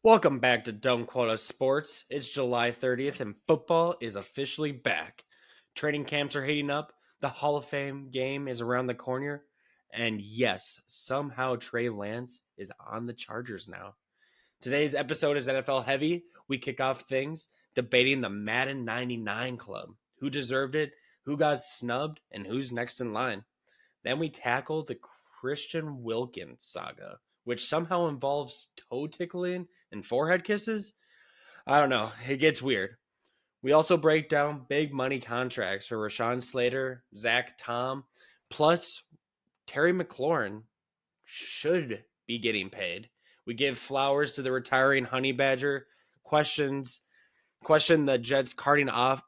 Welcome back to Don't Quote Us Sports. It's July 30th and football is officially back. Training camps are heating up, the Hall of Fame game is around the corner, and yes, somehow Trey Lance is on the Chargers now. Today's episode is NFL heavy. We kick off things debating the Madden 99 club. Who deserved it, who got snubbed, and who's next in line. Then we tackle the Christian Wilkins saga, which somehow involves toe tickling and forehead kisses. I don't know. It gets weird. We also break down big money contracts for Rashawn Slater, Zach Tom, plus Terry McLaurin should be getting paid. We give flowers to the retiring Honey Badger, question the Jets carting off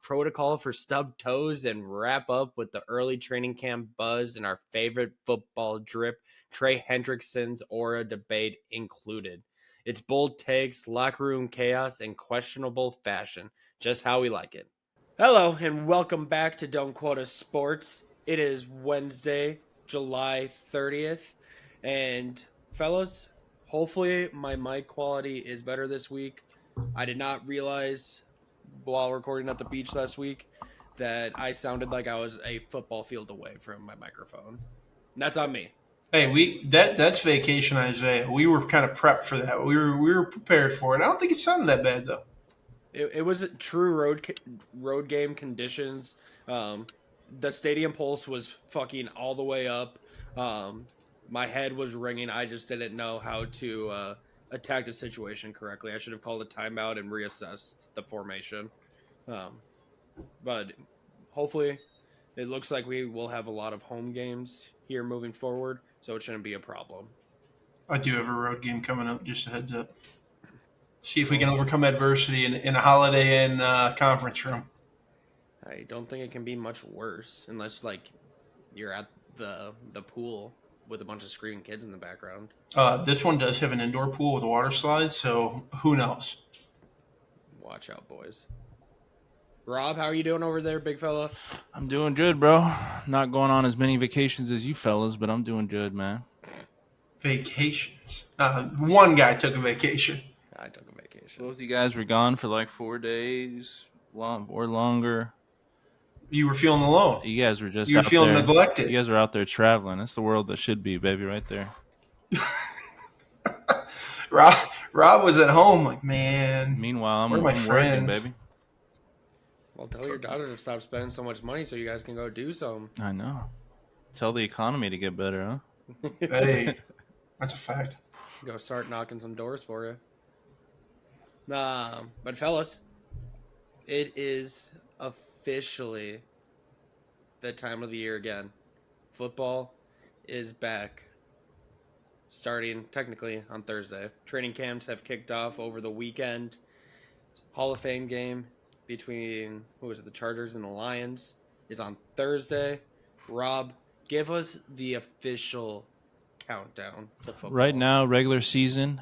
protocol for stubbed toes, and wrap up with the early training camp buzz and our favorite football drip, Trey Hendrickson's aura debate included. It's bold takes, locker room chaos, and questionable fashion. Just how we like it. Hello, and welcome back to Don't Quote Us Sports. It is Wednesday, July 30th. And fellas, hopefully my mic quality is better this week. I did not realize while recording at the beach last week that I sounded like I was a football field away from my microphone. And that's on me. Hey, that's vacation, Isaiah. We were kind of prepped for that. We were prepared for it. I don't think it sounded that bad though. It was true road game conditions. The stadium pulse was fucking all the way up. My head was ringing. I just didn't know how to attack the situation correctly. I should have called a timeout and reassessed the formation. But hopefully, it looks like we will have a lot of home games here moving forward, so it shouldn't be a problem. I do have a road game coming up. Just a heads up. See if we can overcome adversity in a Holiday Inn conference room. I don't think it can be much worse unless like you're at the pool with a bunch of screaming kids in the background. This one does have an indoor pool with a water slide, so who knows? Watch out, boys. Rob, how are you doing over there, big fella? I'm doing good, bro. Not going on as many vacations as you fellas, but I'm doing good, man. Vacations. One guy took a vacation. I took a vacation. Both you guys were gone for like 4 days or longer. You were feeling alone. You guys were just You were out feeling there. neglected. You guys were out there traveling. That's the world that should be, baby, right there. Rob was at home like, man. Meanwhile, I'm friends? working, baby. Well, tell your daughter to stop spending so much money so you guys can go do something. I know. Tell the economy to get better, huh? Hey, that's a fact. Go start knocking some doors for you. But fellas, it is officially the time of the year again. Football is back, starting technically on Thursday. Training camps have kicked off over the weekend. Hall of Fame game between the Chargers and the Lions is on Thursday. Rob, give us the official countdown to football. Right now, regular season.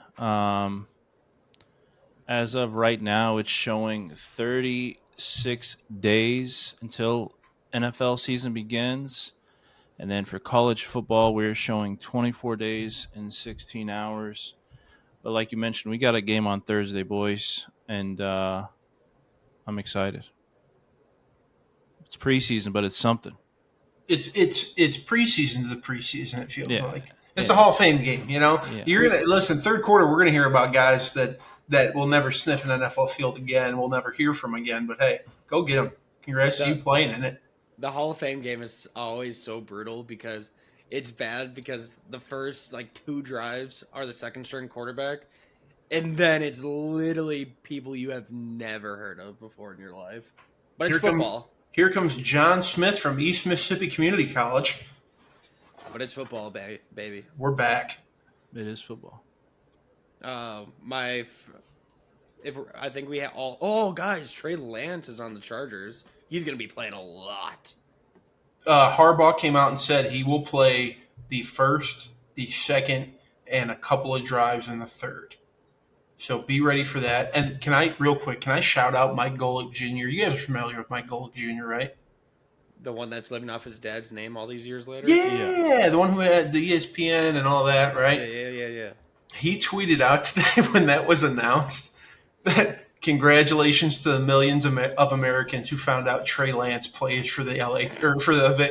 As of right now, it's showing 36 days until NFL season begins. And then for college football, we're showing 24 days and 16 hours. But like you mentioned, we got a game on Thursday, boys. And I'm excited. It's preseason, but it's something. It's preseason to the preseason. It feels like it's the Hall of Fame game. You know, You're gonna listen. Third quarter, we're gonna hear about guys that will never sniff an NFL field again. We'll never hear from again. But hey, go get them. Congrats to you playing in it. The Hall of Fame game is always so brutal because it's bad because the first like 2 drives are the second string quarterback. And then it's literally people you have never heard of before in your life. But it's football. Here comes John Smith from East Mississippi Community College. But it's football, baby. We're back. It is football. I think we have all. Oh, guys, Trey Lance is on the Chargers. He's going to be playing a lot. Harbaugh came out and said he will play the first, the second, and a couple of drives in the third. So be ready for that. And can I shout out Mike Golick Jr.? You guys are familiar with Mike Golick Jr., right? The one that's living off his dad's name all these years later? Yeah, the one who had the ESPN and all that, right? Yeah. He tweeted out today when that was announced that congratulations to the millions of Americans who found out Trey Lance plays for the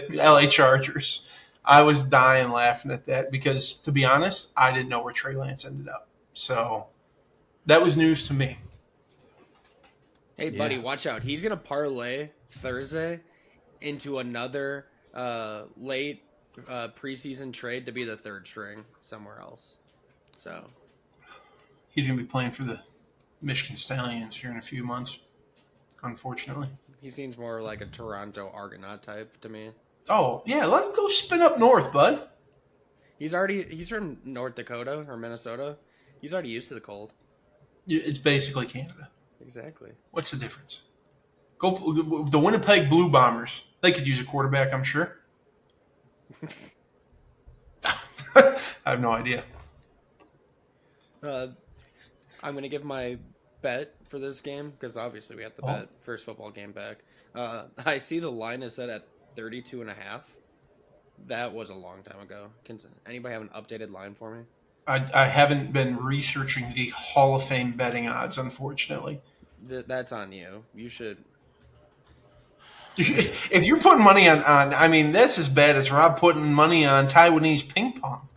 LA Chargers. I was dying laughing at that because, to be honest, I didn't know where Trey Lance ended up. So that was news to me. Hey, buddy, watch out. He's going to parlay Thursday into another late preseason trade to be the third string somewhere else. So he's going to be playing for the Michigan Stallions here in a few months, unfortunately. He seems more like a Toronto Argonaut type to me. Oh, yeah, let him go spin up north, bud. He's from North Dakota or Minnesota. He's already used to the cold. It's basically Canada. Exactly. What's the difference? Go the Winnipeg Blue Bombers. They could use a quarterback, I'm sure. I have no idea. I'm going to give my bet for this game because obviously we have to bet first football game back. I see the line is set at 32.5. That was a long time ago. Can anybody have an updated line for me? I haven't been researching the Hall of Fame betting odds, unfortunately. That's on you. You should. If you're putting money on, I mean, that's as bad as Rob putting money on Taiwanese ping pong.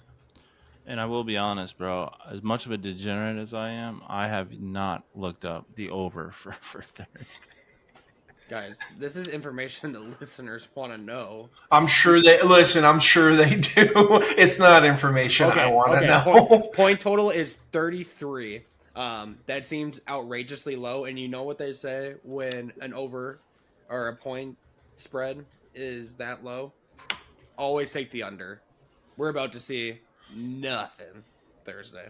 And I will be honest, bro, as much of a degenerate as I am, I have not looked up the over for Thursday. Guys, this is information the listeners want to know. I'm sure they do. It's not information I want to know. Point total is 33. That seems outrageously low. And you know what they say when an over or a point spread is that low? Always take the under. We're about to see nothing Thursday.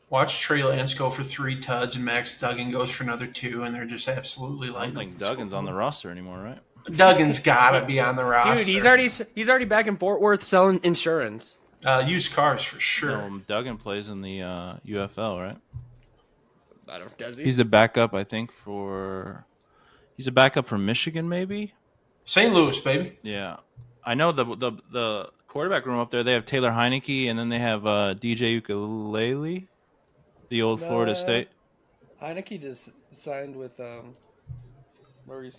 Watch Trey Lance go for 3 tuds and Max Duggan goes for another 2, and they're just absolutely like. I don't think Duggan's on the roster anymore, right? Duggan's got to be on the roster. Dude, he's already back in Fort Worth selling insurance. Used cars for sure. No, Duggan plays in the UFL, right? Does he? He's the backup, I think, he's a backup for Michigan, maybe? St. Louis, baby. Yeah. I know the quarterback room up there, they have Taylor Heineke, and then they have DJ Ukulele, the old Florida State. Heineke just signed with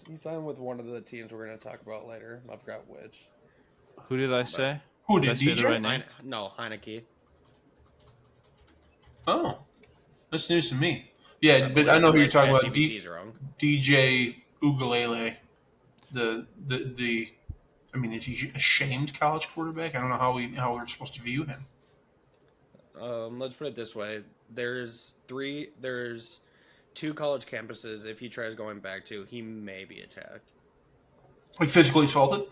he signed with one of the teams we're going to talk about later. I forgot which. Who did I say? Who did I say DJ? the right name? No, Heineke. Oh, that's news to me. Yeah, but I know who you're talking about. DJ Ukulele. I mean, is he a shamed college quarterback? I don't know how we're supposed to view him. Let's put it this way: there's 2 college campuses. If he tries going back to, he may be attacked. Like physically assaulted,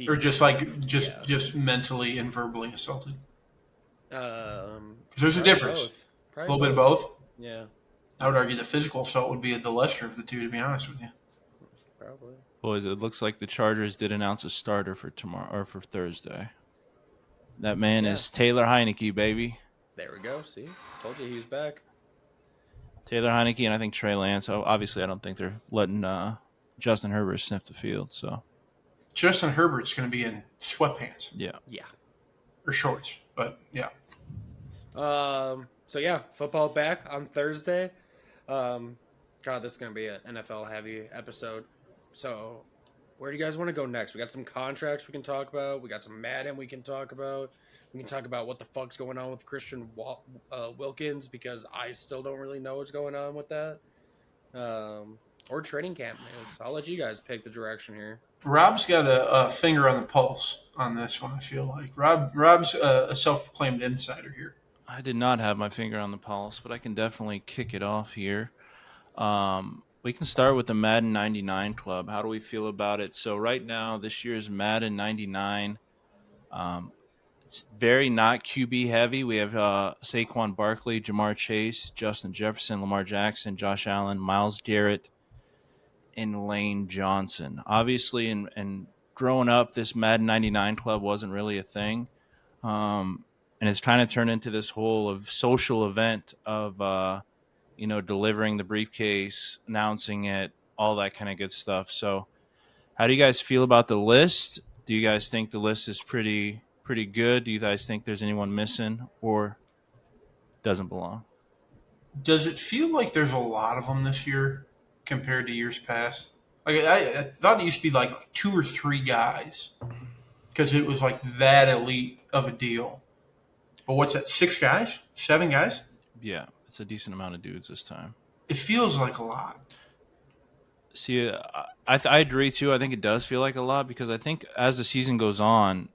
or just mentally and verbally assaulted. Because there's a difference. A little bit of both. Yeah. I would argue the physical assault would be the lesser of the two, to be honest with you. Probably. Boys, it looks like the Chargers did announce a starter for tomorrow or for Thursday. That man is Taylor Heineke, baby. There we go. See, told you he's back. Taylor Heineke and I think Trey Lance. Oh, obviously, I don't think they're letting Justin Herbert sniff the field. So Justin Herbert's going to be in sweatpants. Yeah. Or shorts, but yeah. So yeah, football back on Thursday. God, this is going to be an NFL heavy episode. So where do you guys want to go next? We got some contracts we can talk about. We got some Madden we can talk about. We can talk about what the fuck's going on with Christian Wilkins because I still don't really know what's going on with that. Or training camp news. I'll let you guys pick the direction here. Rob's got a finger on the pulse on this one, I feel like. Rob's a self-proclaimed insider here. I did not have my finger on the pulse, but I can definitely kick it off here. We can start with the Madden 99 club. How do we feel about it? So right now, this year's Madden 99, it's very not QB heavy. We have Saquon Barkley, Jamar Chase, Justin Jefferson, Lamar Jackson, Josh Allen, Myles Garrett, and Lane Johnson. Obviously, and growing up, this Madden 99 club wasn't really a thing. And it's kind of turned into this whole social event of delivering the briefcase, announcing it, all that kind of good stuff. So, how do you guys feel about the list? Do you guys think the list is pretty good? Do you guys think there's anyone missing or doesn't belong? Does it feel like there's a lot of them this year compared to years past? Like I thought it used to be like 2 or 3 guys because it was like that elite of a deal. But what's that? 6 guys? 7 guys? Yeah, it's a decent amount of dudes this time. It feels like a lot. See, I agree too. I think it does feel like a lot because I think as the season goes on,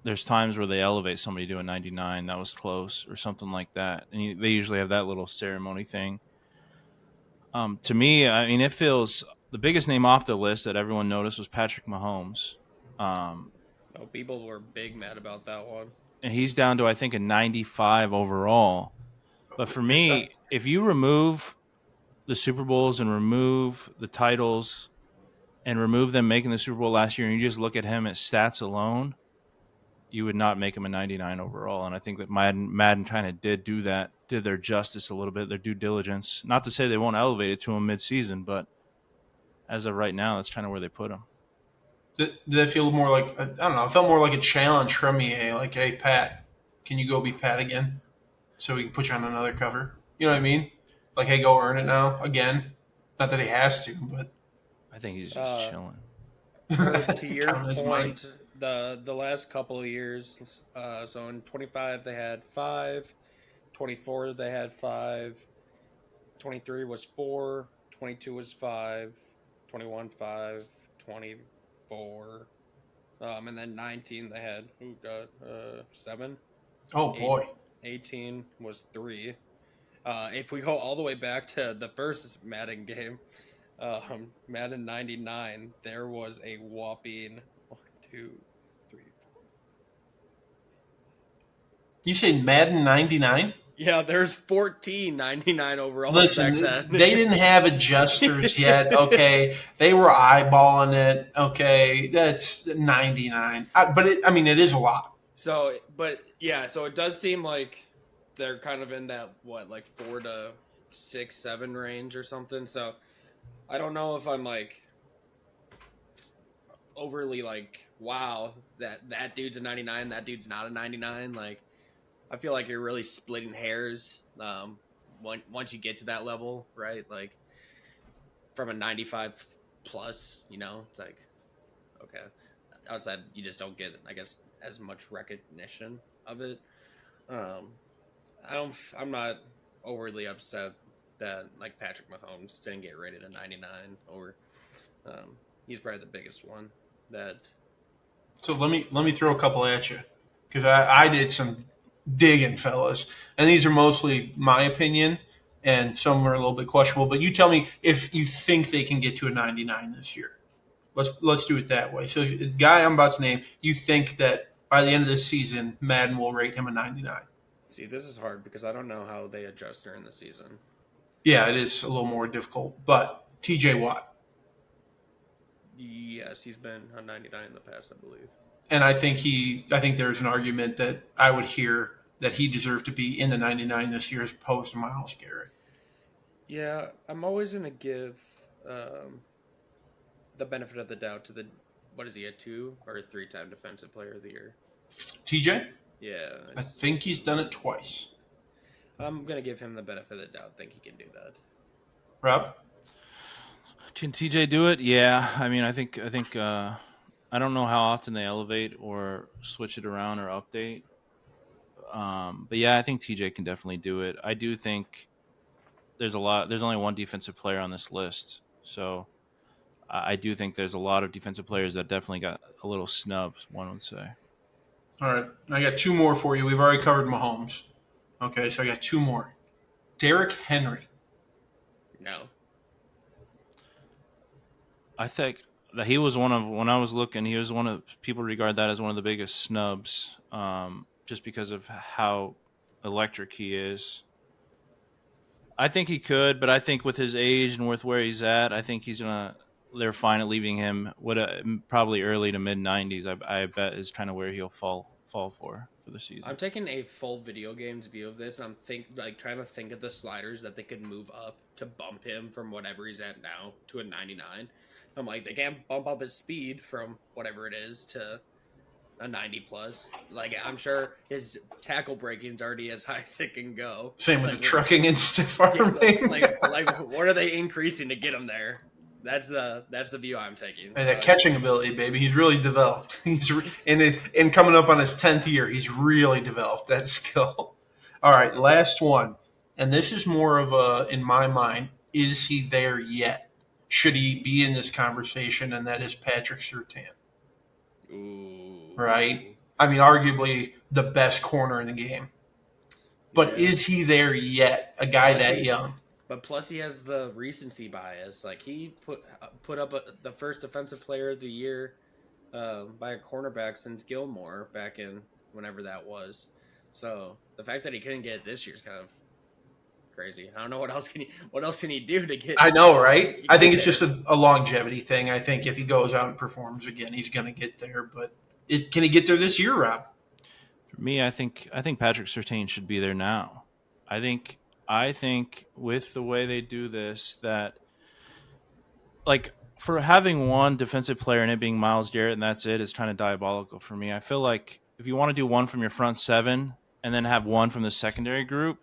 there's times where they elevate somebody to a 99 that was close or something like that, and they usually have that little ceremony thing. To me, I mean, it feels the biggest name off the list that everyone noticed was Patrick Mahomes. Oh, people were big mad about that one. And he's down to I think a 95 overall. But for me, if you remove the Super Bowls and remove the titles and remove them making the Super Bowl last year, and you just look at him as stats alone, you would not make him a 99 overall. And I think that Madden kind of did do that, did their justice a little bit, their due diligence. Not to say they won't elevate it to him mid-season, but as of right now, that's kind of where they put him. Did that feel more like, I don't know, it felt more like a challenge from EA. Like, hey, Pat, can you go be Pat again? So we can put you on another cover. You know what I mean? Like, hey, go earn it now again. Not that he has to, but I think he's just chilling. To your Count his money. point, the last couple of years, so in 25 they had 5, 24 they had 5, 23 was 4, 22 was 5, 21 5, 24, and then 19 they had 7. Oh boy. 18 was 3. If we go all the way back to the first Madden game, Madden 99, there was a whopping 1, 2, 3, 4. You say Madden 99? Yeah, there's 14 99 overall Listen, back then. they didn't have adjusters yet. Okay, they were eyeballing it. Okay, that's 99. But it is a lot. So, but yeah, so it does seem like they're kind of in that like 4 to 6, 7 range or something. So I don't know if I'm like overly like, wow, that dude's a 99, that dude's not a 99. Like, I feel like you're really splitting hairs once you get to that level, right? Like from a 95 plus, it's like, okay. Outside, you just don't get, I guess, as much recognition of it. I'm not overly upset that like Patrick Mahomes didn't get rated a 99, or he's probably the biggest one that. So let me throw a couple at you because I did some digging, fellas, and these are mostly my opinion, and some are a little bit questionable. But you tell me if you think they can get to a 99 this year. Let's do it that way. So the guy I'm about to name, you think that by the end of this season, Madden will rate him a 99? See, this is hard because I don't know how they adjust during the season. Yeah, it is a little more difficult. But TJ Watt. Yes, he's been a 99 in the past, I believe. And I think there's an argument that I would hear that he deserved to be in the 99 this year as opposed to Myles Garrett. Yeah, I'm always going to give the benefit of the doubt to what is he, a 2 or a 3-time defensive player of the year? TJ? Yeah. I think he's done it twice. I'm going to give him the benefit of the doubt. Think he can do that. Rob? Can TJ do it? Yeah. I mean, I think I don't know how often they elevate or switch it around or update. But yeah, I think TJ can definitely do it. I do think there's only one defensive player on this list. So I do think there's a lot of defensive players that definitely got a little snubs, one would say. All right. I got 2 more for you. We've already covered Mahomes. Okay, so I got 2 more. Derrick Henry. No. I think that he was when I was looking, he was one of people regard that as one of the biggest snubs, just because of how electric he is. I think he could, but I think with his age and with where he's at, I think they're fine at leaving him. Probably early to mid 90s. I bet is kind of where he'll fall for the season. I'm taking a full video games view of this, and I'm trying to think of the sliders that they could move up to bump him from whatever he's at now to a 99. I'm like, they can't bump up his speed from whatever it is to a 90 plus. Like, I'm sure his tackle breaking's already as high as it can go. Same with Like, the trucking and stiff yeah, arming. like what are they increasing to get him there? That's the view I'm taking. And that catching ability, baby, he's really developed. And coming up on his 10th year, he's really developed that skill. All right, last one, and this is more of a, in my mind, is he there yet? Should he be in this conversation? And that is Patrick Surtain. Ooh. Right? I mean, arguably the best corner in the game. But Yeah. is he there yet? A guy that young? But plus, he has the recency bias. Like, he put up the first defensive player of the year by a cornerback since Gilmore back in whenever that was. So the fact that he couldn't get it this year is kind of crazy. I don't know what else can he do to get. I know, right? I think it's just a longevity thing. I think if he goes out and performs again, he's going to get there. But can he get there this year, Rob? For me, I think Patrick Surtain should be there now. I think with the way they do this, that like for having one defensive player and it being Myles Garrett and that's it is kind of diabolical for me. I feel like if you want to do one from your front seven and then have one from the secondary group,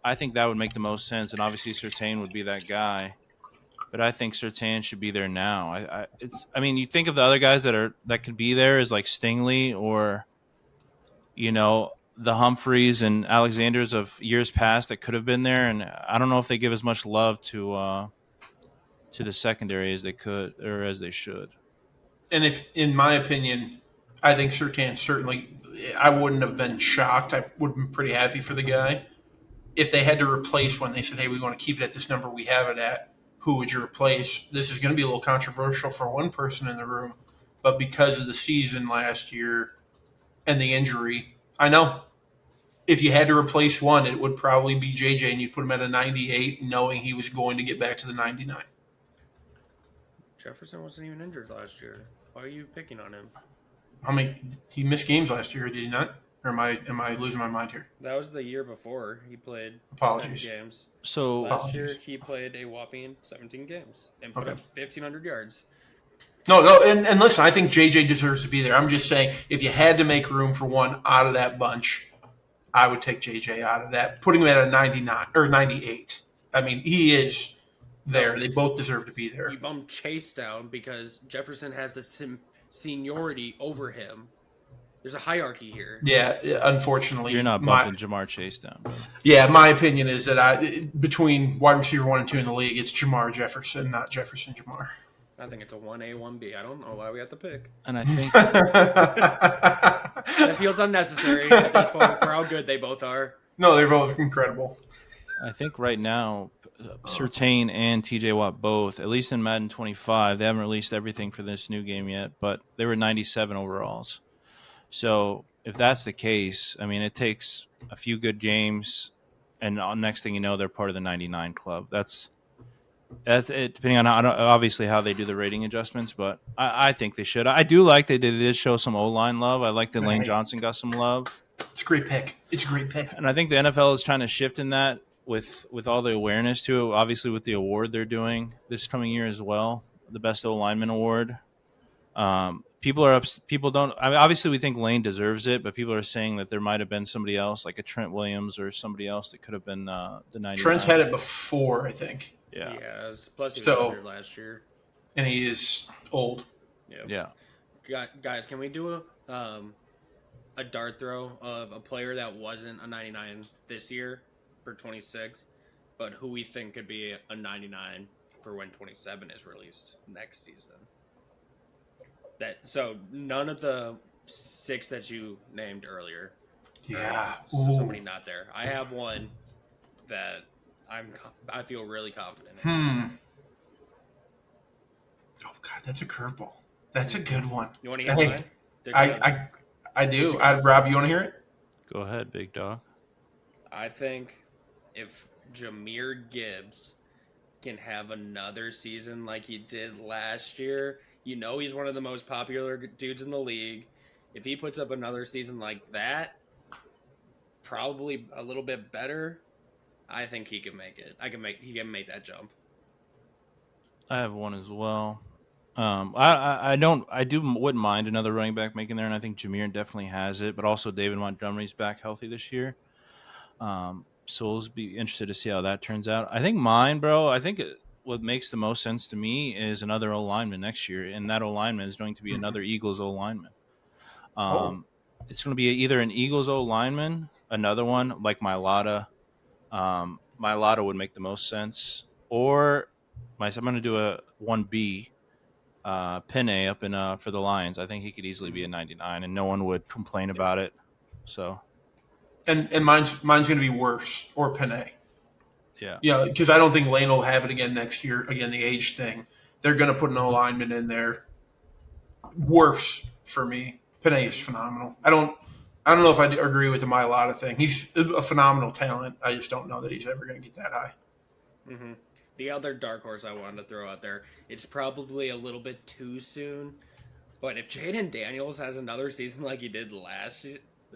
I think that would make the most sense. And obviously Surtain would be that guy. But I think Surtain should be there now. I mean, you think of the other guys that could be there is like Stingley or, the Humphreys and Alexanders of years past that could have been there, and I don't know if they give as much love to the secondary as they could or as they should. And if, in my opinion, I think Surtain certainly, I wouldn't have been shocked. I would have been pretty happy for the guy. If they had to replace when they said, hey, we want to keep it at this number we have it at, who would you replace? This is going to be a little controversial for one person in the room, but because of the season last year and the injury, I know if you had to replace one, it would probably be JJ, and you'd put him at a 98, knowing he was going to get back to the 99. Jefferson wasn't even injured last year. Why are you picking on him? He missed games last year, did he not? Or am I losing my mind here? That was the year before. He played 10 Apologies. games. So last year he played a whopping 17 games and put up 1,500 yards. No, and listen, I think JJ deserves to be there. I'm just saying, if you had to make room for one out of that bunch, I would take JJ out of that, putting him at a 99 or 98. I mean, he is there. They both deserve to be there. You bump Chase down because Jefferson has the seniority over him. There's a hierarchy here. Yeah, unfortunately. You're not bumping Jamar Chase down. Bro. Yeah, my opinion is that between wide receiver 1 and 2 in the league, it's Jamar Jefferson, not Jefferson Jamar. I think it's a 1A, 1B. I don't know why we have to pick. And I think that feels unnecessary at this point for how good they both are. No, they're both incredible. I think right now, Surtain and TJ Watt both, at least in Madden 25, they haven't released everything for this new game yet, but they were 97 overalls. So if that's the case, I mean, it takes a few good games, and next thing you know, they're part of the 99 club. That's it, depending on obviously how they do the rating adjustments, but I think they should. I do like they did show some O-line love. I like that Lane Johnson got some love. It's a great pick. And I think the NFL is trying to shift in that with all the awareness to it, obviously with the award they're doing this coming year as well, the Best O-Lineman Award. People don't. I mean, obviously, we think Lane deserves it, but people are saying that there might have been somebody else, like a Trent Williams or somebody else, that could have been the 99. Trent's had it before, I think. Yeah. Plus, he was injured last year, and he is old. Yeah. Guys, can we do a dart throw of a player that wasn't a 99 this year for 26, but who we think could be a 99 for when 27 is released next season? So none of the 6 that you named earlier. Yeah. So somebody not there. I have one that I feel really confident in. Oh God, that's a curveball. That's a good one. You want to hear mine? I do. Rob, you want to hear it? Go ahead, big dog. I think if Jahmyr Gibbs can have another season like he did last year, he's one of the most popular dudes in the league. If he puts up another season like that, probably a little bit better, I think he can make it. He can make that jump. I have one as well. Wouldn't mind another running back making there, and I think Jameer definitely has it. But also David Montgomery's back healthy this year, so we'll be interested to see how that turns out. I think mine, bro. What makes the most sense to me is another O lineman next year, and that O lineman is going to be another Eagles O lineman. It's going to be either an Eagles O lineman, another one like Mailata. Mailata would make the most sense, or I'm going to do a 1B. Penne up in for the Lions. I think he could easily be a 99, and no one would complain about it. So, and mine's going to be worse or Penne. Yeah, because I don't think Lane will have it again next year. Again, the age thing. They're going to put an O lineman in there. Worse for me. Penne is phenomenal. I don't know if I agree with the Mailata thing. He's a phenomenal talent. I just don't know that he's ever going to get that high. Mm-hmm. The other dark horse I wanted to throw out there, it's probably a little bit too soon, but if Jaden Daniels has another season like he did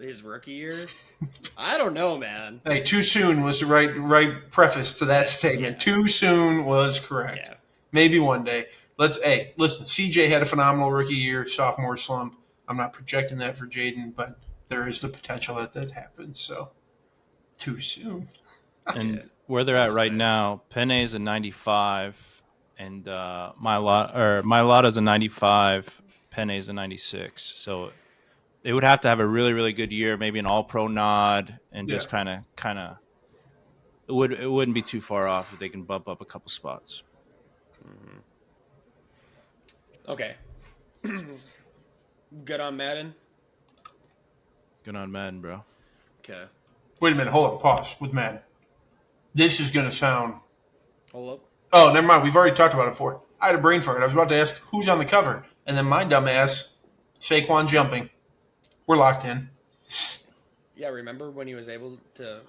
his rookie year, I don't know, man. Hey, too soon was the right preface to that statement. Yeah. Too soon was correct. Yeah. Maybe one day. Listen, CJ had a phenomenal rookie year, sophomore slump. I'm not projecting that for Jaden, but there is the potential that happens. So, too soon. And where they're at right now, Penne is a 95, and Mailata is a 95. Penne is a 96. So they would have to have a really, really good year, maybe an All-Pro nod, and just kind of. It wouldn't be too far off if they can bump up a couple spots. Mm-hmm. Okay. Good on Madden. Good on Madden, bro. Okay. Wait a minute. Hold on. Pause with Madden. This is going to sound. Hold up. Oh, never mind. We've already talked about it before. I had a brain fart. I was about to ask who's on the cover, and then my dumb ass, Saquon jumping. We're locked in. Yeah, remember when he was able to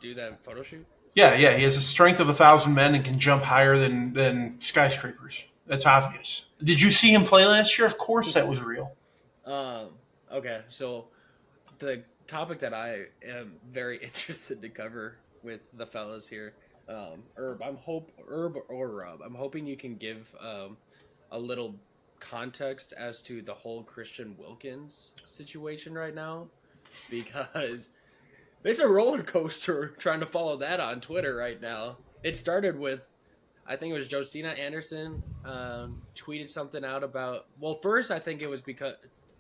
do that photo shoot? Yeah. He has the strength of 1,000 men and can jump higher than skyscrapers. That's obvious. Did you see him play last year? Of course that was real. Okay, so the topic that I am very interested to cover with the fellas here, Herb or Rob, I'm hoping you can give a little context as to the whole Christian Wilkins situation right now, because it's a roller coaster trying to follow that on Twitter right now. It started with, I think it was Josina Anderson tweeted something out about, well, first I think it was because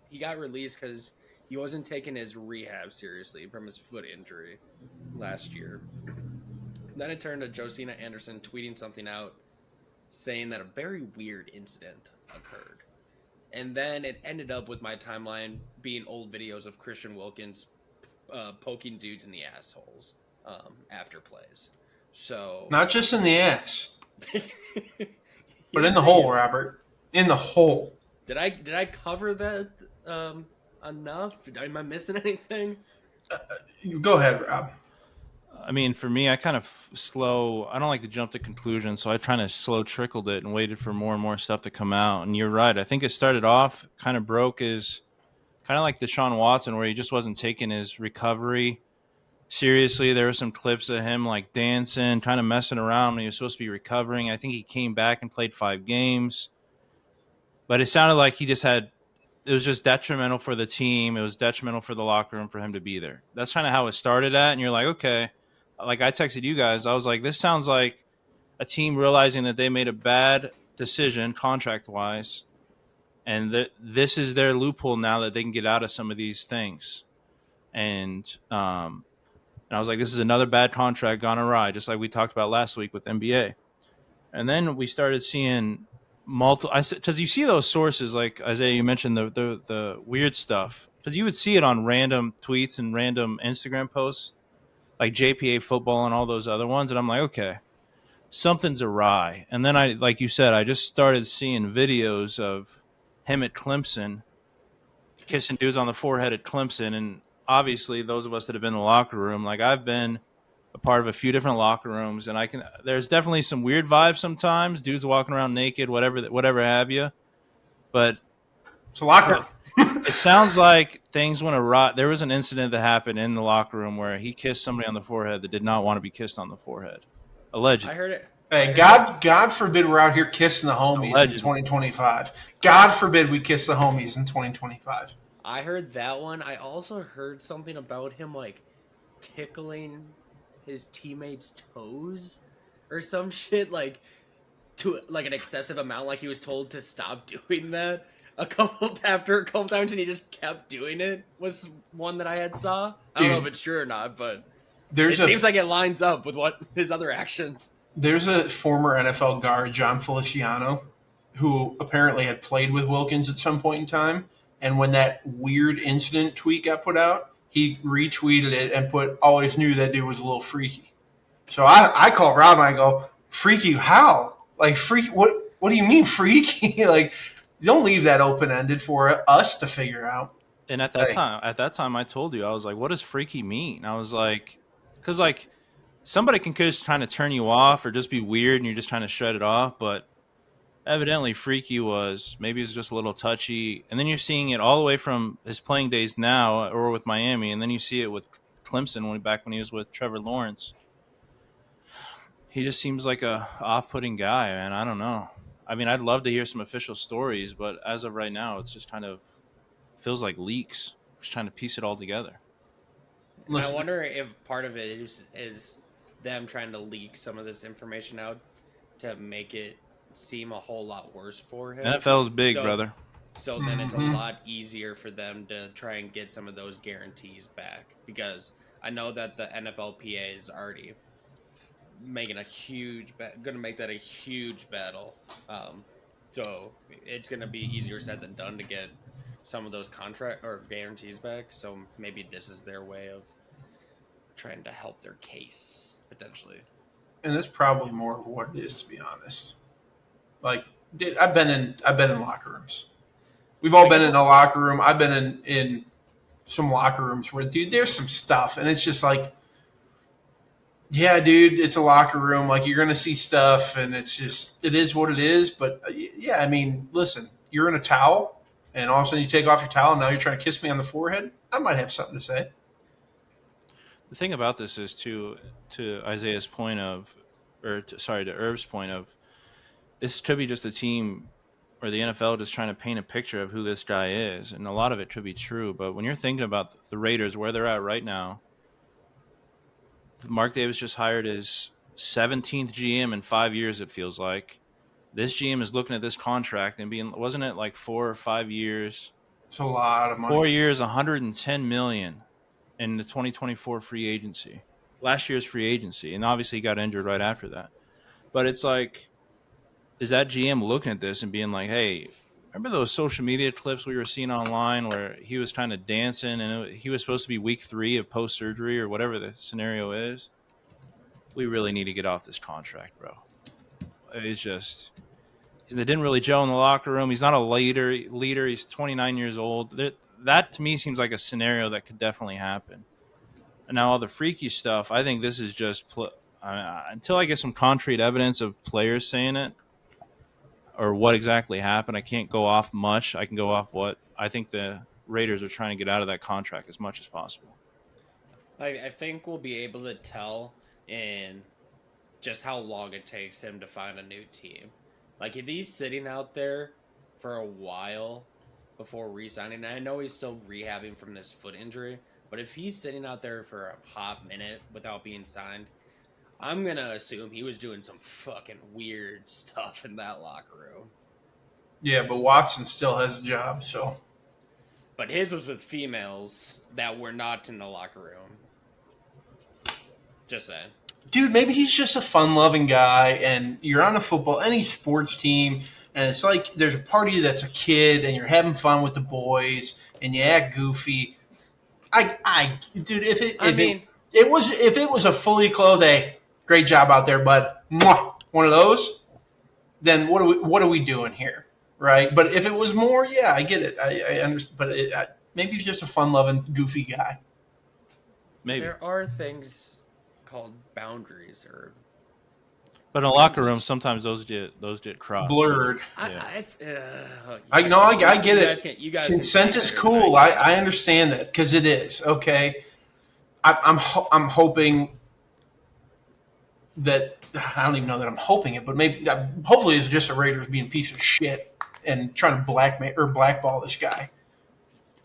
he got released because he wasn't taking his rehab seriously from his foot injury last year. Then it turned to Josina Anderson tweeting something out saying that a very weird incident occurred. And then it ended up with my timeline being old videos of Christian Wilkins poking dudes in the assholes after plays. So not just in the ass. But in the hole, Robert. In the hole. Did I cover that enough? Am I missing anything? Go ahead, Rob. I mean, for me, I kind of I don't like to jump to conclusions, so I kind of slow trickled it and waited for more and more stuff to come out. And you're right. I think it started off kind of broke as kind of like Deshaun Watson, where he just wasn't taking his recovery seriously. There were some clips of him like dancing, kind of messing around when he was supposed to be recovering. I think he came back and played 5 games. But it sounded like it was just detrimental for the team. It was detrimental for the locker room for him to be there. That's kind of how it started at. And you're like, okay. Like I texted you guys. I was like, this sounds like a team realizing that they made a bad decision contract-wise. And this is their loophole now that they can get out of some of these things. And I was like, this is another bad contract gone awry, just like we talked about last week with NBA. And then we started seeing because you see those sources, like Isaiah, you mentioned the weird stuff, because you would see it on random tweets and random Instagram posts, like JPA football and all those other ones. And I'm like, okay, something's awry. And then like you said, I just started seeing videos of him at Clemson kissing dudes on the forehead at Clemson. And obviously those of us that have been in the locker room, like I've been a part of a few different locker rooms, and there's definitely some weird vibes sometimes, dudes walking around naked, whatever have you. But it's a locker room. It sounds like things went awry. There was an incident that happened in the locker room where he kissed somebody on the forehead that did not want to be kissed on the forehead. I Allegedly. heard it. I Hey, heard it. God forbid we're out here kissing the homies in Allegedly. 2025. God forbid we kiss the homies in 2025. I heard that one. I also heard something about him like tickling his teammates' toes or some shit, like to like an excessive amount, like he was told to stop doing that after a couple times and he just kept doing it was one that I had saw. I don't know if Dude, it's true or not, but there's it a seems like it lines up with what his other actions. there's a former NFL guard, John Feliciano, who apparently had played with Wilkins at some point in time. And when that weird incident tweet got put out, he retweeted it and put, "Always knew that dude was a little freaky." So I call Rob and I go, "Freaky how? Like freaky? What do you mean freaky? Like don't leave that open ended for us to figure out." And Hey, at that time, I told you, I was like, what does freaky mean? I was like, because like somebody can just trying to turn you off or just be weird and you're just trying to shut it off. But evidently, freaky was maybe it's just a little touchy. And then you're seeing it all the way from his playing days now or with Miami. And then you see it with Clemson when he was with Trevor Lawrence. He just seems like a off-putting guy, man. I don't know. I mean, I'd love to hear some official stories, but as of right now, it's just kind of feels like leaks. Just trying to piece it all together. I listen, wonder if part of it is them trying to leak some of this information out to make it seem a whole lot worse for him. NFL's big, So brother. so then it's a lot easier for them to try and get some of those guarantees back because I know that the NFLPA is already making a going to make that a huge battle. So it's going to be easier said than done to get some of those contract or guarantees back. So maybe this is their way of trying to help their case potentially. and that's probably more of what it is, to be honest. Like, dude, I've been in locker rooms. We've all I been guess in a locker room. I've been in some locker rooms where, dude, there's some stuff, and it's just like, yeah, dude, it's a locker room. Like, you're gonna see stuff, and it is what it is. But yeah, I mean, listen, you're in a towel, and all of a sudden you take off your towel, and now you're trying to kiss me on the forehead. I might have something to say. The thing about this is to Isaiah's point of, to Irv's point of, this could be just a team or the NFL just trying to paint a picture of who this guy is, and a lot of it could be true. But when you're thinking about the Raiders, where they're at right now, Mark Davis just hired his 17th GM in 5 years. It feels like this GM is looking at this contract and being, wasn't it like 4 or 5 years? It's a lot of money. 4 years, 110 million in the 2024 free agency. Last year's free agency, and obviously he got injured right after that. But it's like, is that GM looking at this and being like, "Hey, remember those social media clips we were seeing online where he was kind of dancing and he was supposed to be week 3 of post surgery or whatever the scenario is? We really need to get off this contract, bro." It's just they didn't really gel in the locker room. He's not a leader. He's 29 years old. That to me seems like a scenario that could definitely happen. And now all the freaky stuff, I think this is just until I get some concrete evidence of players saying it or what exactly happened. I can't go off much. I can go off what I think the Raiders are trying to get out of that contract as much as possible. I think we'll be able to tell in just how long it takes him to find a new team. Like if he's sitting out there for a while before re-signing, and I know he's still rehabbing from this foot injury, but if he's sitting out there for a hot minute without being signed, I'm gonna assume he was doing some fucking weird stuff in that locker room. Yeah, but Watson still has a job, so But his was with females that were not in the locker room. Just saying. dude, maybe he's just a fun-loving guy, and you're on any sports team, and it's like there's a party that's a kid, and you're having fun with the boys, and you act goofy. Dude, if it was a fully clothed, hey, great job out there, bud, mwah, one of those, then what are we doing here, right? But if it was more, yeah, I get it, I understand, but maybe he's just a fun-loving, goofy guy. Maybe. There are things called boundaries, or But in a locker room, sometimes those get crossed. blurred. Yeah. I get it. You guys Consent can is say better than cool. I I understand that because it is okay. I'm hoping that I don't even know that I'm hoping it, but maybe hopefully it's just the Raiders being a piece of shit and trying to blackmail or blackball this guy.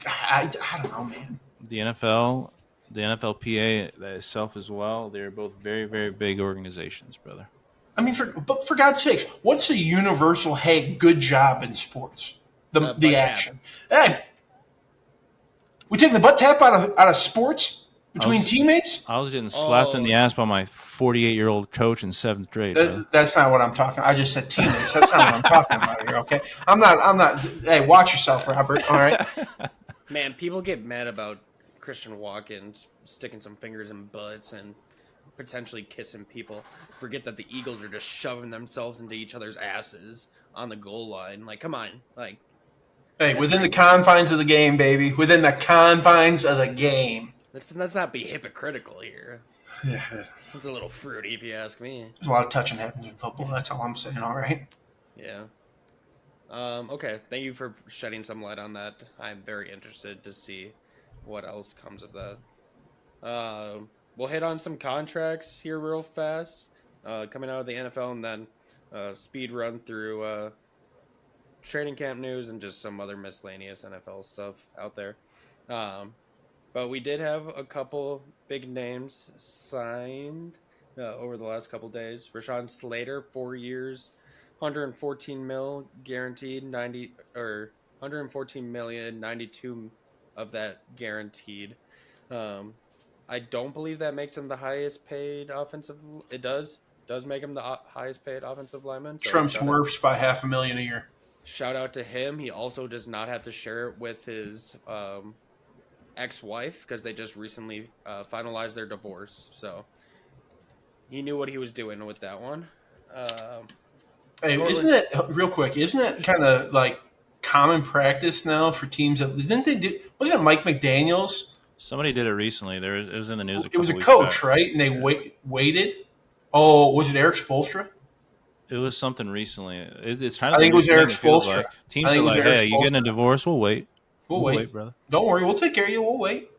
I don't know, man. The NFL, the NFLPA itself as well, they're both very, very big organizations, brother. I mean, but for God's sakes, what's a universal hey, good job in sports? The action. Hey, we take the butt tap out of sports between teammates. I was getting slapped in the ass by my 48-year-old coach in 7th grade. That's not what I'm talking. I just said teammates. That's not what I'm talking about here. Okay, I'm not. Hey, watch yourself, Robert. All right. Man, people get mad about Christian Wilkins sticking some fingers in butts and potentially kissing people. Forget that the Eagles are just shoving themselves into each other's asses on the goal line. Like, come on, like. Hey, within the confines of the game, baby. Within the confines of the game. Let's not be hypocritical here. Yeah. It's a little fruity, if you ask me. There's a lot of touching happens in football. That's all I'm saying. All right. Yeah. Okay. Thank you for shedding some light on that. I'm very interested to see what else comes of that. We'll hit on some contracts here real fast, coming out of the NFL, and then speed run through training camp news and just some other miscellaneous NFL stuff out there. But we did have a couple big names signed over the last couple days. Rashawn Slater, 4 years, 114 mil guaranteed, 114 million, 92 of that guaranteed. I don't believe that makes him the highest paid offensive. It does make him the highest paid offensive lineman. So Trump's worse by $500,000 a year. Shout out to him. He also does not have to share it with his ex-wife because they just recently finalized their divorce. So he knew what he was doing with that one. Hey, isn't that kind of like common practice now for teams that didn't they do? Wasn't it Mike McDaniels? Somebody did it recently. It was in the news. It was a coach, right? And they waited. Oh, was it Eric Spoelstra? It was something recently. It's kind of. I think it was Eric Spoelstra. Like. Teams are like, "Hey, you getting a divorce? We'll wait. We'll wait, brother. Don't worry, we'll take care of you. We'll wait."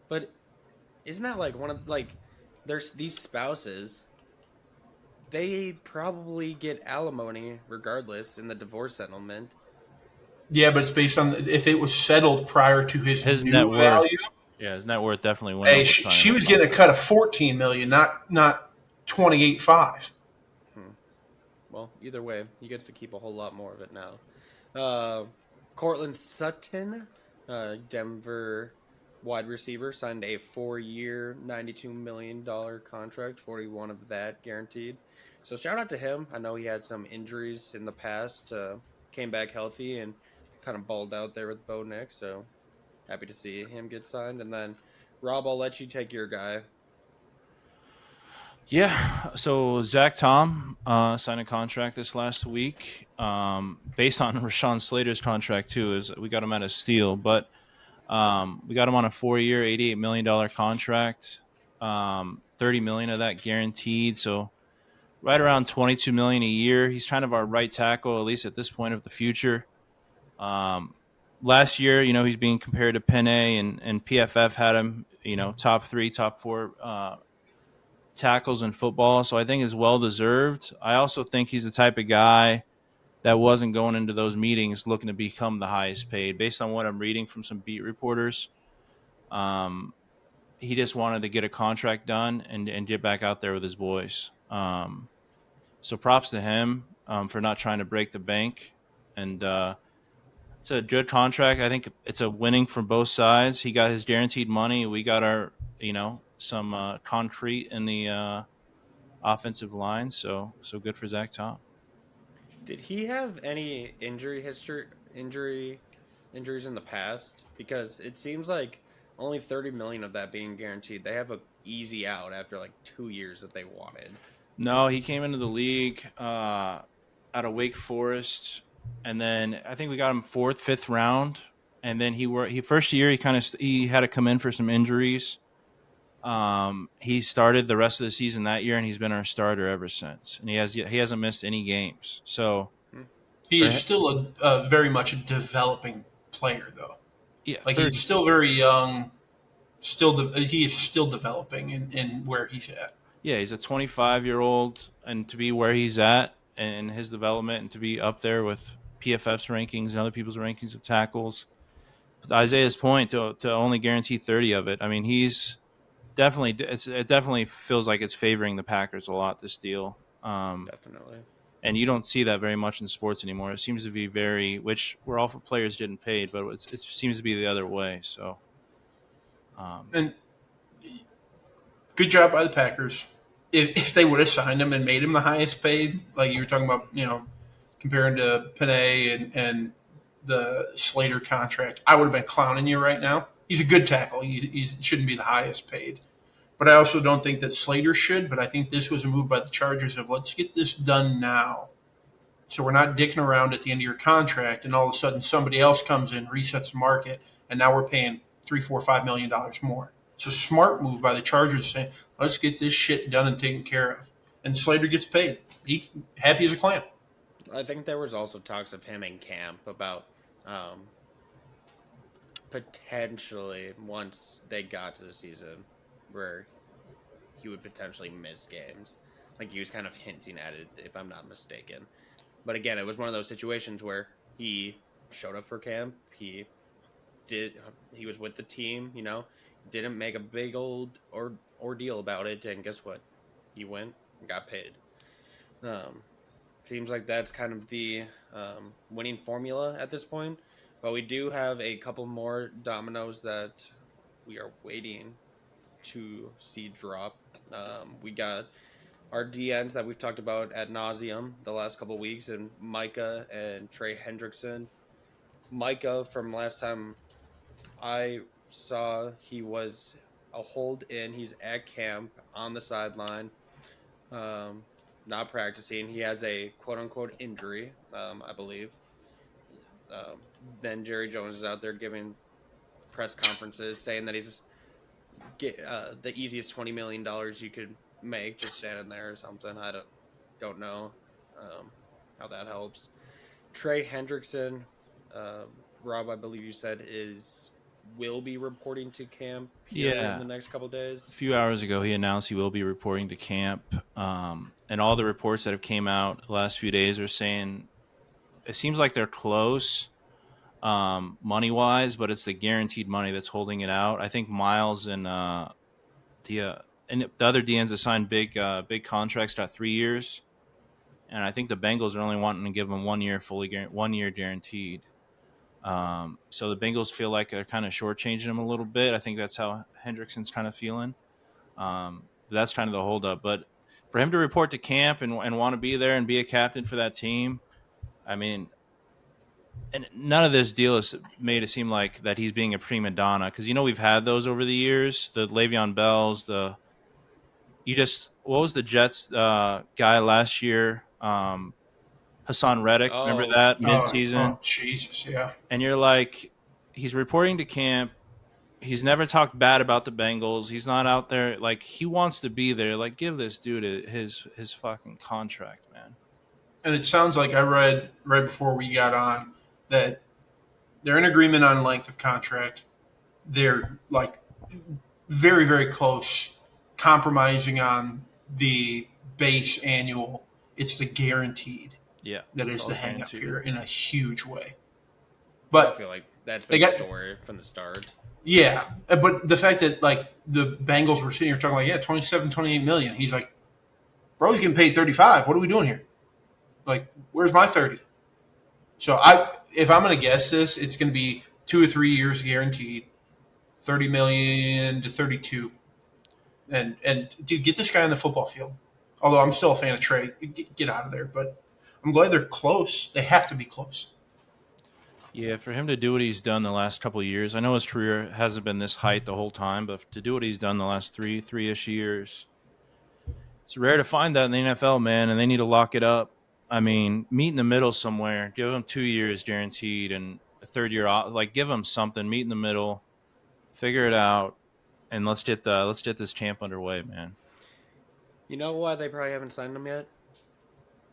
But isn't that like one of there's these spouses? They probably get alimony regardless in the divorce settlement. Yeah, but it's based on if it was settled prior to his new net value. Yeah, his net worth definitely went. Hey, she was getting a cut of $14 million, not $28.5. Well, either way, he gets to keep a whole lot more of it now. Cortland Sutton, Denver wide receiver, signed a 4-year, $92 million contract, 41 of that guaranteed. So shout out to him. I know he had some injuries in the past, came back healthy and kind of balled out there with Bo Nix. So happy to see him get signed. And then, Rob, I'll let you take your guy. Yeah, so Zach Tom signed a contract this last week based on Rashawn Slater's contract too. Is we got him at a steal, but we got him on a 4-year, $88 million contract, $30 million of that guaranteed. So right around $22 million a year. He's kind of our right tackle, at least at this point of the future. Last year, he's being compared to Penne, and PFF had him, top 3, top 4 tackles in football. So I think it's well-deserved. I also think he's the type of guy that wasn't going into those meetings looking to become the highest paid. Based on what I'm reading from some beat reporters, he just wanted to get a contract done and get back out there with his boys. So props to him for not trying to break the bank. And it's a good contract. I think it's a winning from both sides. He got his guaranteed money. We got our, some concrete in the offensive line. So good for Zach Tom. Did he have any injuries in the past? Because it seems like only 30 million of that being guaranteed. They have a easy out after 2 years that they wanted. No, he came into the league out of Wake Forest, and then I think we got him 4th, 5th round. And then he first year he had to come in for some injuries. He started the rest of the season that year, and he's been our starter ever since. And he hasn't missed any games. So He for is still a very much a developing player, though. yeah, Like, he's 30. still very young. He is still developing in where he's at. Yeah, he's a 25-year-old, and to be where he's at and his development, and to be up there with PFF's rankings and other people's rankings of tackles. To Isaiah's point, to only guarantee 30 of it. I mean, he's definitely it definitely feels like it's favoring the Packers a lot, this deal. Definitely. And you don't see that very much in sports anymore. It seems to be which we're all for players getting paid, but it seems to be the other way. So, And good job by the Packers. If they would have signed him and made him the highest paid, like you were talking about, comparing to Panay and the Slater contract, I would have been clowning you right now. He's a good tackle. He shouldn't be the highest paid. But I also don't think that Slater should. But I think this was a move by the Chargers of let's get this done now. So we're not dicking around at the end of your contract, and all of a sudden somebody else comes in, resets the market, and now we're paying $3, $4, $5 million more. It's a smart move by the Chargers saying, let's get this shit done and taken care of. And Slater gets paid. He happy as a clam. I think there was also talks of him in camp about potentially once they got to the season where he would potentially miss games. Like he was kind of hinting at it, if I'm not mistaken. But again, it was one of those situations where he showed up for camp. He was with the team, didn't make a big old ordeal about it, and guess what? He went and got paid. Seems like that's kind of the winning formula at this point. But we do have a couple more dominoes that we are waiting to see drop. We got our DNs that we've talked about ad nauseum the last couple of weeks, and Micah and Trey Hendrickson. Micah, from last time I saw, he was a hold in. He's at camp on the sideline, not practicing. He has a quote unquote injury, I believe. Then Jerry Jones is out there giving press conferences saying that he's the easiest $20 million you could make just standing there or something. I don't know how that helps. Trey Hendrickson, Rob, I believe you said will be reporting to camp here in the next couple of days. A few hours ago, he announced he will be reporting to camp, and all the reports that have came out the last few days are saying it seems like they're close money wise, but it's the guaranteed money that's holding it out. I think Miles and the other DNs that signed big contracts got 3 years, and I think the Bengals are only wanting to give them 1 year 1 year guaranteed. So the Bengals feel like they're kind of shortchanging him a little bit. I think that's how Hendrickson's kind of feeling. That's kind of the holdup. But for him to report to camp and want to be there and be a captain for that team, I mean, and none of this deal is made it seem like that he's being a prima donna, because we've had those over the years. The Le'Veon Bells, what was the Jets guy last year? Hassan Reddick, remember Oh, that yeah. midseason? Jesus, yeah. And you're like, he's reporting to camp. He's never talked bad about the Bengals. He's not out there like he wants to be there. Like, give this dude his fucking contract, man. And it sounds like I read right before we got on that they're in agreement on length of contract. They're like very, very close, compromising on the base annual. It's the guaranteed. Yeah, That is all the hang up guaranteed. here in a huge way. I But feel like that's they been the got story from the start. yeah, but the fact that like the Bengals were sitting here talking like 27, 28 million. He's like, bro's getting paid 35. What are we doing here? Like, where's my 30? So if I'm going to guess this, it's going to be 2 or 3 years guaranteed, 30 million to 32. And dude, get this guy on the football field. Although I'm still a fan of Trey, get out of there. But I'm glad they're close. They have to be close. Yeah, for him to do what he's done the last couple of years, I know his career hasn't been this height the whole time, but to do what he's done the last three-ish years, it's rare to find that in the NFL, man, and they need to lock it up. I mean, meet in the middle somewhere. Give him 2 years guaranteed and a third year off. Like, give him something. Meet in the middle. Figure it out. And let's get this champ underway, man. You know why they probably haven't signed him yet?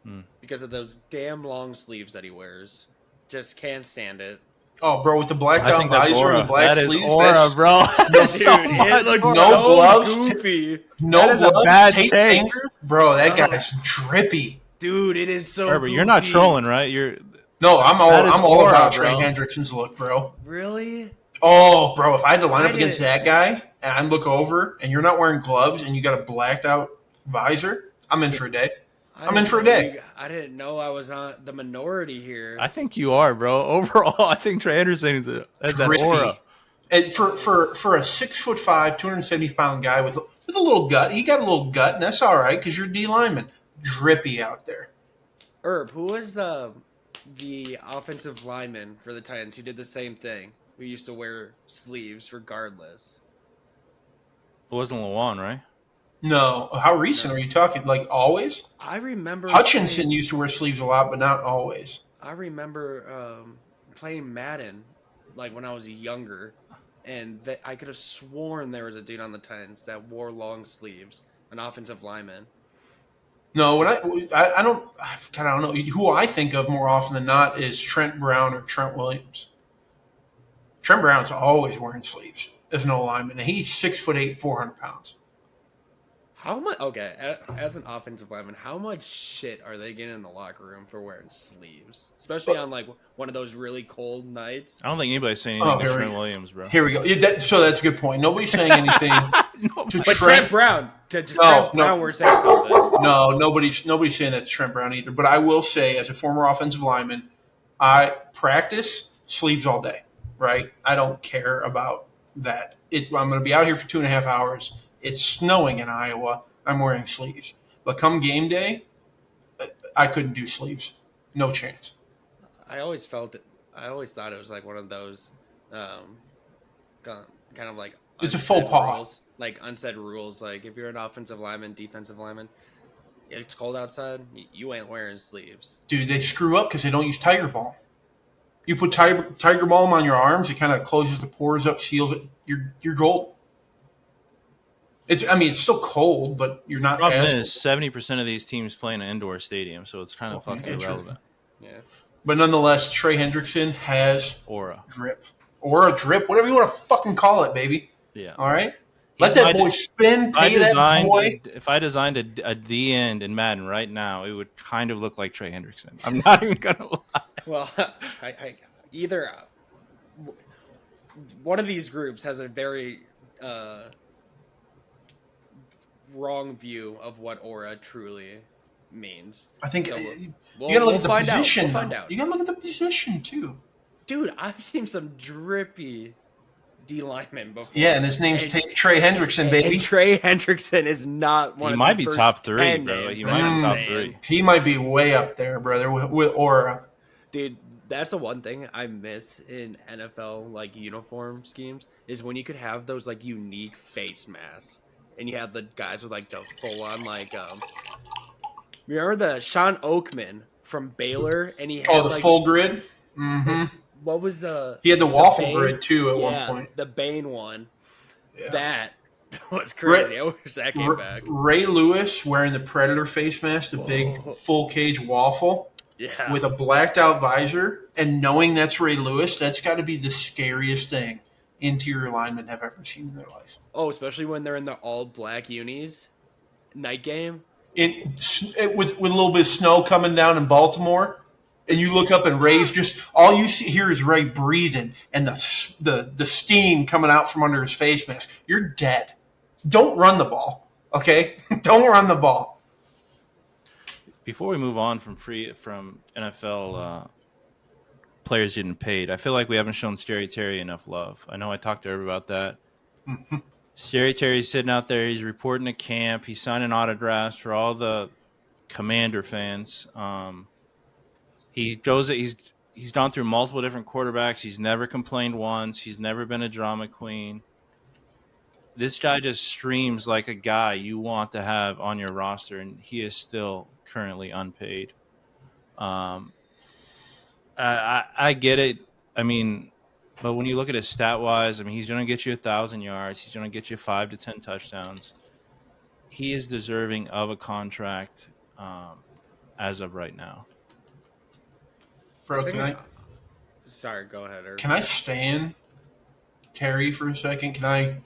Hmm. Because of those damn long sleeves that he wears. Just can't stand it. Oh, bro, with the blacked I out think that's visor and the aura. black That is sleeves, aura, that's bro. no, That's so Dude, much it looks aura. No so gloves, goofy. That no is a gloves, bad tape take. fingers, bro. That Oh. guy's drippy. Dude, it is so Herbert, goofy. you're not trolling, right? No, I'm That is all aura, about bro. Trey Hendrickson's look, bro. Really? Oh, bro, if I had to line Why up against did- that guy and I look over and you're not wearing gloves and you got a blacked out visor, I'm in for a day. I'm in for a day. I didn't know I was on the minority here. I think you are, bro. Overall, I think Trey Henderson has that aura. Drippy. And for a 6'5", 270-pound guy with a little gut, he got a little gut, and that's all right because you're D lineman. Drippy out there. Herb, who was the offensive lineman for the Titans who did the same thing? Who used to wear sleeves regardless. It wasn't Lawan, right? No, how recent are you talking? Like always? I remember Hutchinson used to wear sleeves a lot, but not always. I remember playing Madden like when I was younger, and I could have sworn there was a dude on the Titans that wore long sleeves, an offensive lineman. No, when I don't God, I don't know who I think of more often than not is Trent Brown or Trent Williams. Trent Brown's always wearing sleeves as an O lineman, and he's 6'8", 400 pounds. How much? Okay, as an offensive lineman, how much shit are they getting in the locker room for wearing sleeves, especially on like one of those really cold nights? I don't think anybody's saying anything to here Trent we- Williams, bro. Here we go. Yeah, so that's a good point. Nobody's saying anything No, to But Trent. Trent Brown, Trent Brown, we're saying something. No, nobody's saying that to Trent Brown either. But I will say, as a former offensive lineman, I practice sleeves all day. Right? I don't care about that. I'm going to be out here for 2.5 hours. It's snowing in Iowa. I'm wearing sleeves. But come game day, I couldn't do sleeves. No chance. I always felt it. I always thought it was like one of those, kind of like It's a unsaid faux pas. rules, like unsaid rules. Like if you're an offensive lineman, defensive lineman, it's cold outside, you ain't wearing sleeves. Dude, they screw up because they don't use Tiger Balm. You put Tiger Balm on your arms, it kind of closes the pores up, seals it. You're golden. It's still cold, but you're not. Problem as is, 70% of these teams play in an indoor stadium, so it's kind of Okay, fucking true. irrelevant. Yeah. But nonetheless, Trey Hendrickson has Aura. drip. Or a drip, whatever you want to fucking call it, baby. Yeah. All right? He's Let that my boy spin, pay that boy. If I designed a D end in Madden right now, it would kind of look like Trey Hendrickson. I'm not even gonna lie. Well, either one of these groups has a very wrong view of what aura truly means. I think So you we'll got to look at the find out. position. We'll find though. out. You got to look at the position, too. Dude, I've seen some drippy D linemen before. Yeah, and his name's Trey Hendrickson, baby. And Trey Hendrickson is not one He of might the be first top 3, 10 bro. names He that might I'm be top saying. 3. He might be way up there, brother, with aura. Dude, that's the one thing I miss in NFL like uniform schemes is when you could have those like unique face masks, and you have the guys with like the full on like remember the Sean Oakman from Baylor, and he had The like, full grid? Mm-hmm. what was He had the waffle Bane? grid, too, at yeah, one point. the Bane one. Yeah. That was crazy. I wish that came back. Ray Lewis wearing the Predator face mask, the big full cage waffle. Yeah. With a blacked out visor, and knowing that's Ray Lewis, that's got to be the scariest thing interior linemen have ever seen in their life. Oh, especially when they're in the all black unis, night game. With a little bit of snow coming down in Baltimore, and you look up and Ray's just all you hear is Ray breathing and the steam coming out from under his face mask. You're dead. Don't run the ball, okay? Don't run the ball. Before we move on from NFL players getting paid, I feel like we haven't shown Scary Terry enough love. I know I talked to her about that. Scary Terry's sitting out there. He's reporting to camp. He's signing autographs for all the Commander fans. He's gone through multiple different quarterbacks. He's never complained once. He's never been a drama queen. This guy just streams like a guy you want to have on your roster, and he is still currently unpaid. I get it. I mean, But when you look at his stat wise, I mean, he's going to get you 1,000 yards. He's going to get you 5 to 10 touchdowns. He is deserving of a contract as of right now. Bro, Sorry, go ahead. can I stand Terry for a second? Can I?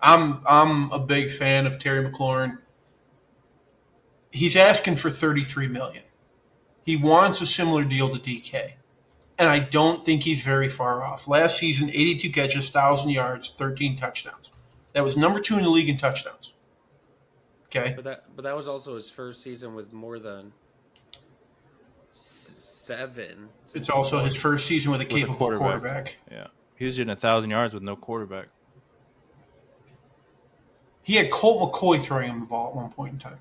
I'm a big fan of Terry McLaurin. He's asking for $33 million. He wants a similar deal to DK, and I don't think he's very far off. Last season, 82 catches, 1,000 yards, 13 touchdowns. That was number 2 in the league in touchdowns. Okay, But that was also his first season with more than 7. it's also his first season with a capable quarterback. Yeah, he was getting 1,000 yards with no quarterback. He had Colt McCoy throwing him the ball at one point in time.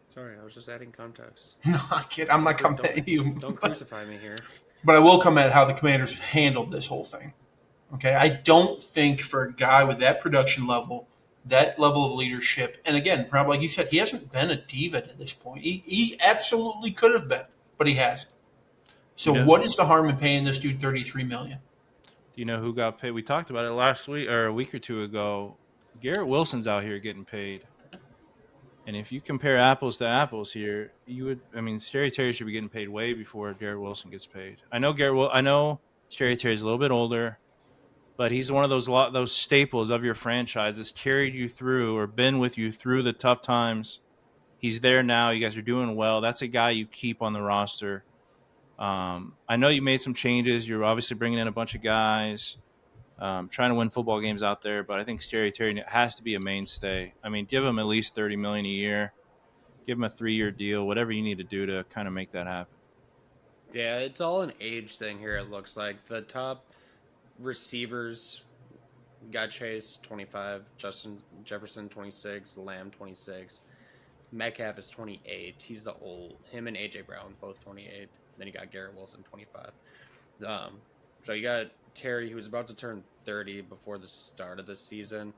Sorry, I was just adding context. No, I kid. I'm not coming at you. Don't crucify me here. But I will come at how the Commanders have handled this whole thing. Okay, I don't think for a guy with that production level, that level of leadership, and again, probably like you said, he hasn't been a diva to this point. He absolutely could have been, but he hasn't. So what is the harm in paying this dude $33 million? Do you know who got paid? We talked about it last week or a week or two ago. Garrett Wilson's out here getting paid. And if you compare apples to apples here, Scary Terry should be getting paid way before Garrett Wilson gets paid. I know Scary Terry's a little bit older, but he's one of those staples of your franchise that's carried you through or been with you through the tough times. He's there now. You guys are doing well. That's a guy you keep on the roster. I know you made some changes. You're obviously bringing in a bunch of guys, trying to win football games out there. But I think Scary Terry has to be a mainstay. I mean, give him at least $30 million a year. Give him a 3-year deal. Whatever you need to do to kind of make that happen. Yeah, it's all an age thing here. It looks like the top receivers got Chase 25, Justin Jefferson 26, Lamb 26, Metcalf is 28. He's the old. Him and AJ Brown both 28. Then you got Garrett Wilson 25. So you got Terry, who's about to turn 30 before the start of the season.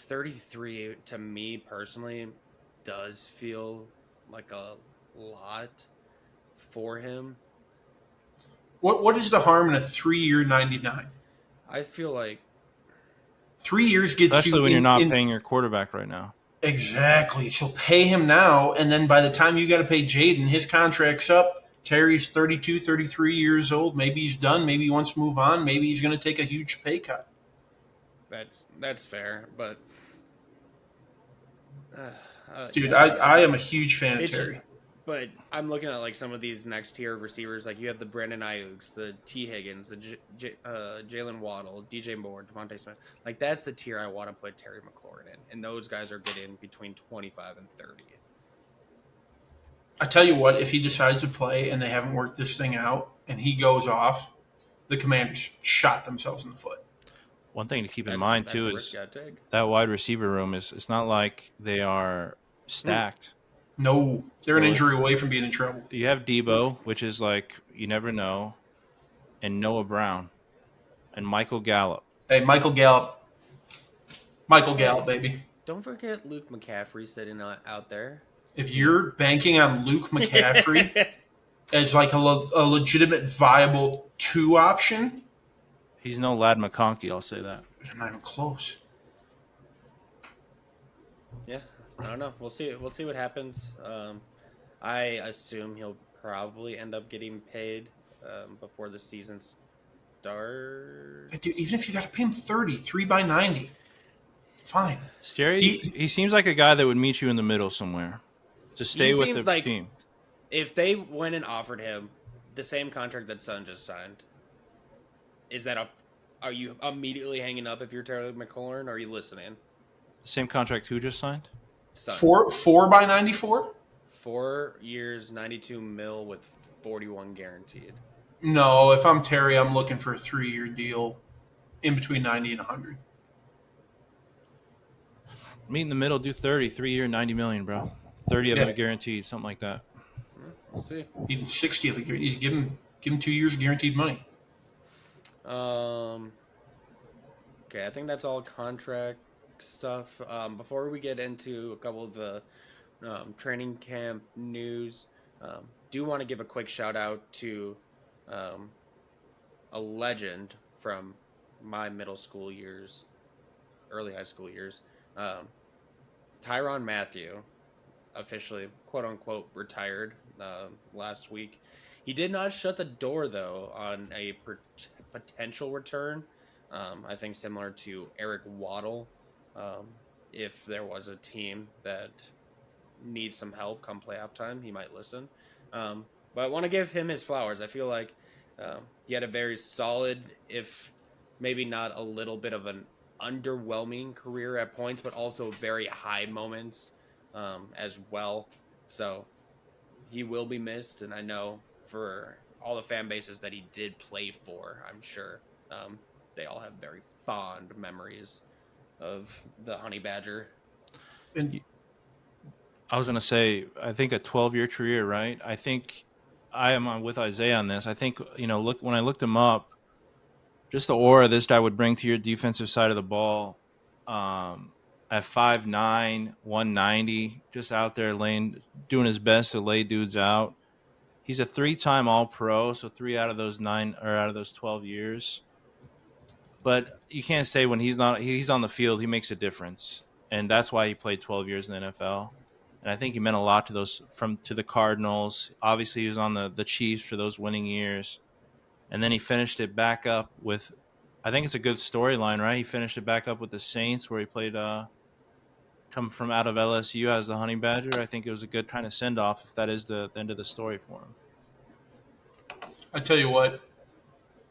33 to me personally does feel like a lot for him. What is the harm in a 3-year 99? I feel like 3 years gets you, especially when you're not paying your quarterback right now. Exactly. So pay him now, and then by the time you got to pay Jaden, his contract's up. Terry's 32, 33 years old. Maybe he's done. Maybe he wants to move on. Maybe he's going to take a huge pay cut. That's fair, but dude, yeah, I am a huge fan of Terry. But I'm looking at like some of these next tier receivers. Like you have the Brandon Ayuk's, the T. Higgins, the Jalen Waddle, DJ Moore, Devontae Smith. Like that's the tier I want to put Terry McLaurin in, and those guys are getting between 25 and 30. I tell you what, if he decides to play and they haven't worked this thing out, and he goes off, the Commanders shot themselves in the foot. One thing to keep in mind too is take. That wide receiver room it's not like they are stacked. No, they're an injury away from being in trouble. You have Debo, which is like you never know, and Noah Brown, and Michael Gallup. Hey, Michael Gallup, baby. Don't forget Luke McCaffrey sitting out there. If you're banking on Luke McCaffrey as like a legitimate viable 2 option, he's no Lad McConkey. I'll say that. I'm not even close. Yeah. I don't know. We'll see. We'll see what happens. I assume he'll probably end up getting paid before the season starts. Dude, even if you got to pay him 3 by 90, fine. He seems like a guy that would meet you in the middle somewhere to stay with the team. If they went and offered him the same contract that Son just signed, are you immediately hanging up if you're Terry McLaurin? Or are you listening? Same contract who just signed? Son. 4 by 94? 4 years, 92 mil with 41 guaranteed. No, if I'm Terry, I'm looking for a 3-year deal in between 90 and 100. Meet in the middle, do 30, 3-year, $90 million, bro. 30 of it guaranteed, something like that. We'll see. Even 60 of it. You give him 2 years guaranteed money. Okay, I think that's all contract stuff. Before we get into a couple of the training camp news, do want to give a quick shout out to a legend from my middle school years, early high school years. Um, Tyrann Mathieu officially, quote unquote, retired last week. He did not shut the door, though, on a potential return. I think similar to Eric Waddle. Um, if there was a team that needs some help come playoff time, he might listen. But I want to give him his flowers. I feel like he had a very solid, if maybe not a little bit of an underwhelming career at points, but also very high moments as well. So he will be missed, and I know for all the fan bases that he did play for, I'm sure they all have very fond memories of the Honey Badger. And I was going to say, I think a 12-year career, right? I think I am with Isaiah on this. I think, look, when I looked him up, just the aura this guy would bring to your defensive side of the ball, at 5'9", 190, just out there doing his best to lay dudes out. He's a 3-time All-Pro, so 3 out of those 9 or out of those 12 years. But you can't say when he's on the field, he makes a difference, and that's why he played 12 years in the NFL. And I think he meant a lot to the Cardinals. Obviously, he was on the Chiefs for those winning years, and then he finished it back up with. I think it's a good storyline, right? He finished it back up with the Saints, where he played come from out of LSU as the Honey Badger. I think it was a good kind of send off if that is the end of the story for him. I tell you what,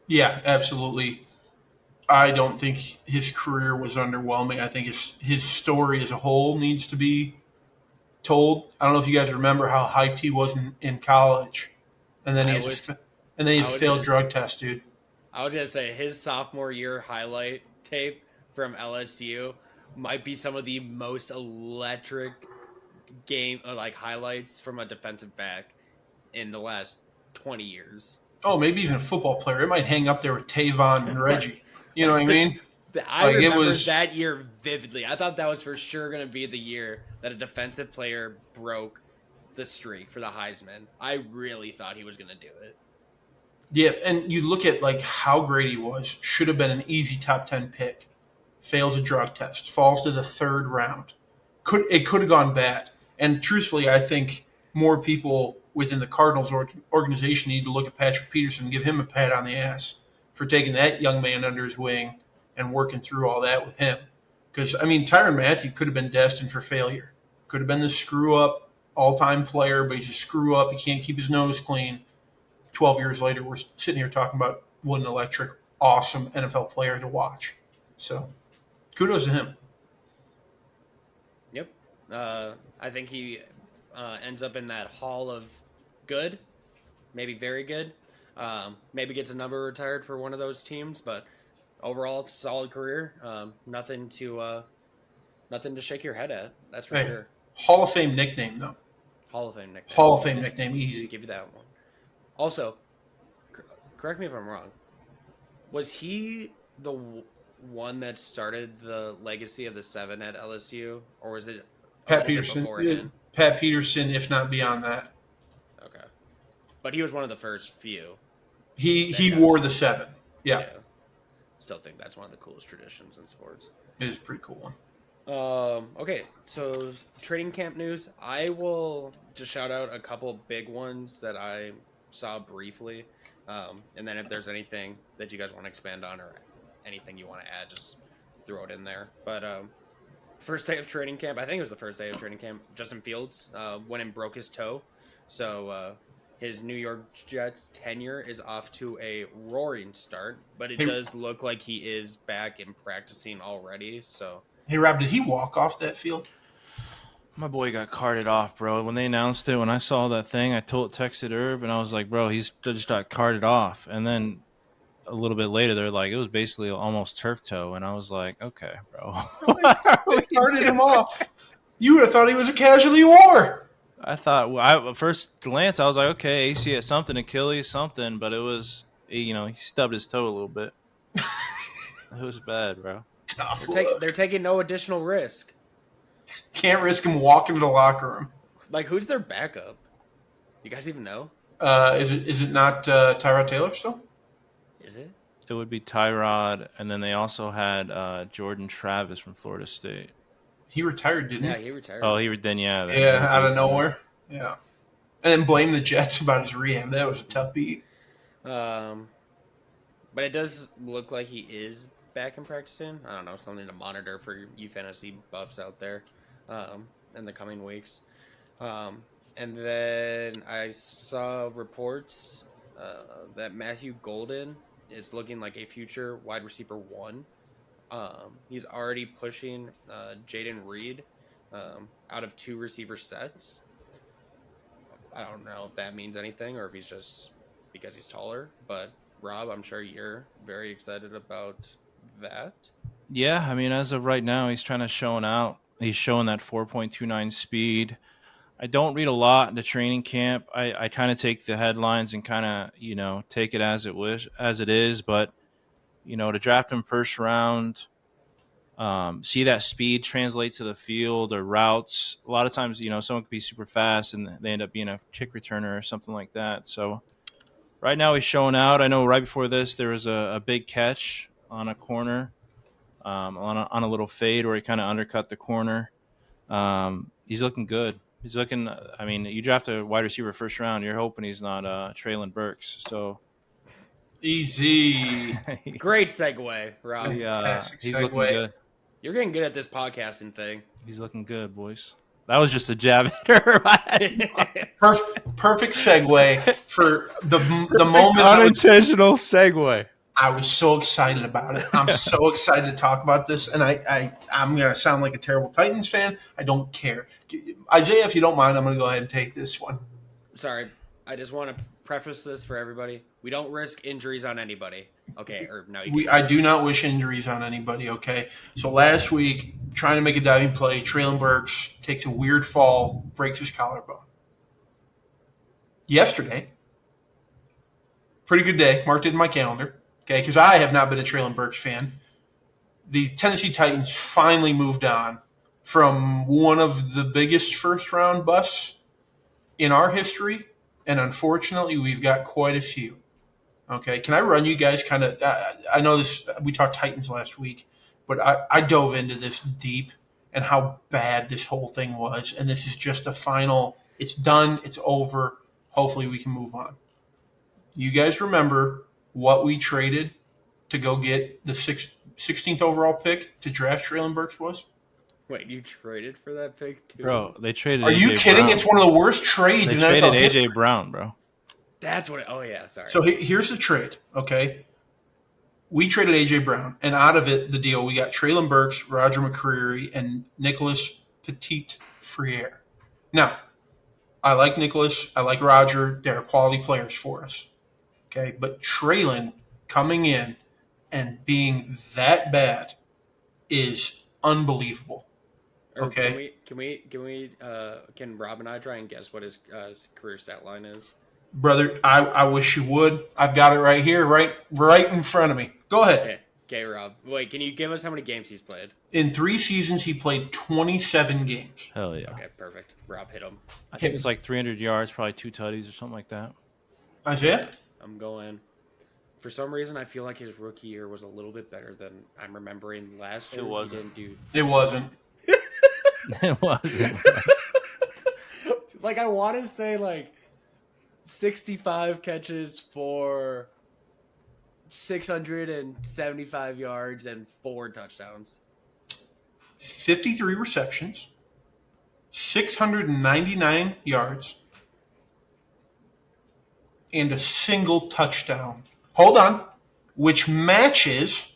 yeah, absolutely. I don't think his career was underwhelming. I think his story as a whole needs to be told. I don't know if you guys remember how hyped he was in college, and then he's a failed drug test, dude. I was gonna say his sophomore year highlight tape from LSU might be some of the most electric game like highlights from a defensive back in the last 20 years. Oh, maybe even a football player. It might hang up there with Tavon and Reggie. You know what I mean? I remember that year vividly. I thought that was for sure going to be the year that a defensive player broke the streak for the Heisman. I really thought he was going to do it. Yeah, and you look at like how great he was. Should have been an easy top 10 pick. Fails a drug test. Falls to the third round. It could have gone bad. And truthfully, I think more people within the Cardinals organization need to look at Patrick Peterson and give him a pat on the ass for taking that young man under his wing and working through all that with him. Because, I mean, Tyrann Mathieu could have been destined for failure. Could have been the screw-up all-time player, but he's a screw-up. He can't keep his nose clean. 12 years later, we're sitting here talking about what an electric, awesome NFL player to watch. So, kudos to him. Yep. I think he ends up in that hall of good, maybe very good. Maybe gets a number retired for one of those teams, but overall, solid career. Nothing to shake your head at. That's for sure. Hall of Fame nickname, though. Hall of Fame nickname. Hall of Fame nickname, easy. Give you that one. Also, correct me if I'm wrong. Was he the one that started the legacy of the 7 at LSU, or was it Pat Peterson? Pat Peterson, if not beyond that. Okay, but he was one of the first few. He wore the 7. Yeah. Still think that's one of the coolest traditions in sports. It is a pretty cool one. Okay, so training camp news. I will just shout out a couple big ones that I saw briefly, and then if there's anything that you guys want to expand on or anything you want to add, just throw it in there. But first day of training camp, I think it was the first day of training camp, Justin Fields went and broke his toe, so his New York Jets tenure is off to a roaring start, but it does look like he is back and practicing already. So hey, Rob, did he walk off that field? My boy got carted off, bro. When they announced it, when I saw that thing, I texted Herb, and I was like, bro, he's just got carted off. And then a little bit later, they're like, it was basically almost turf toe. And I was like, okay, bro. They carted him off. You would have thought he was a casualty of war. I thought, first glance, I was like, okay, ACL, something, Achilles, something. But it was, he stubbed his toe a little bit. It was bad, bro. They're taking no additional risk. Can't risk him walking to the locker room. Like, who's their backup? You guys even know? Is it not Tyrod Taylor still? Is it? It would be Tyrod, and then they also had Jordan Travis from Florida State. He retired, didn't Yeah, he? he retired. Oh, then yeah. Then Yeah, it would out be of nowhere. Yeah. And then blame the Jets about his rehab. That was a tough beat. But it does look like he is back in practicing. I don't know, something to monitor for you fantasy buffs out there in the coming weeks. And then I saw reports that Matthew Golden is looking like a future wide receiver one. He's already pushing Jaden Reed out of 2 receiver sets. I don't know if that means anything or if he's just because he's taller, but Rob, I'm sure you're very excited about that. Yeah, I mean, as of right now, he's trying to showing out. He's showing that 4.29 speed. I don't read a lot in the training camp. I kind of take the headlines and kind of, take it as it is. But, to draft him first round, see that speed translate to the field or routes. A lot of times, someone could be super fast and they end up being a kick returner or something like that. So right now he's showing out. I know right before this, there was a big catch on a corner, on a little fade where he kind of undercut the corner. He's looking good. He's looking. I mean, you draft a wide receiver first round, you're hoping he's not Traylon Burks. So Easy. Great segue, Rob. Fantastic he's segue. looking good. You're getting good at this podcasting thing. He's looking good, boys. That was just a jab at her. Perfect segue for the moment. Unintentional segue. I was so excited about it. I'm so excited to talk about this, and I'm going to sound like a terrible Titans fan. I don't care. Isaiah, if you don't mind, I'm going to go ahead and take this one. Sorry, I just want to preface this for everybody. We don't risk injuries on anybody. Okay, or no, I do not wish injuries on anybody, okay? So last week, trying to make a diving play, Traylon Burks takes a weird fall, breaks his collarbone. Yesterday, pretty good day, marked it in my calendar. Okay, because I have not been a Traylon Burks fan. The Tennessee Titans finally moved on from one of the biggest first-round busts in our history, and unfortunately, we've got quite a few. Okay, can I run you guys kind of I know this. We talked Titans last week, but I dove into this deep and how bad this whole thing was, and this is just a final. It's done. It's over. Hopefully, we can move on. You guys remember what we traded to go get the 16th overall pick to draft Traylon Burks was? Wait, you traded for that pick too? Bro, they traded Are you AJ kidding? Brown. It's one of the worst trades They in traded NFL AJ history. Brown, bro. That's what oh yeah, sorry. So here's the trade, okay? We traded A.J. Brown, and out of it, the deal, we got Traylon Burks, Roger McCreary, and Nicholas Petit-Frere. Now, I like Nicholas. I like Roger. They're quality players for us, okay? But Traylon coming in and being that bad is unbelievable. Okay. Can Rob and I try and guess what his career stat line is? Brother, I wish you would. I've got it right here, right in front of me. Go ahead. Okay, Rob. Wait, can you give us how many games he's played? In 3 seasons, he played 27 games. Hell yeah. Okay, perfect. Rob, hit him. I think it was like 300 yards, probably 2 tutties or something like that. Isaiah? I'm going. For some reason, I feel like his rookie year was a little bit better than I'm remembering last year. It wasn't. It wasn't. It wasn't. Like, I want to say, like, 65 catches for 675 yards and 4 touchdowns. 53 receptions, 699 yards, and a single touchdown. Hold on. Which matches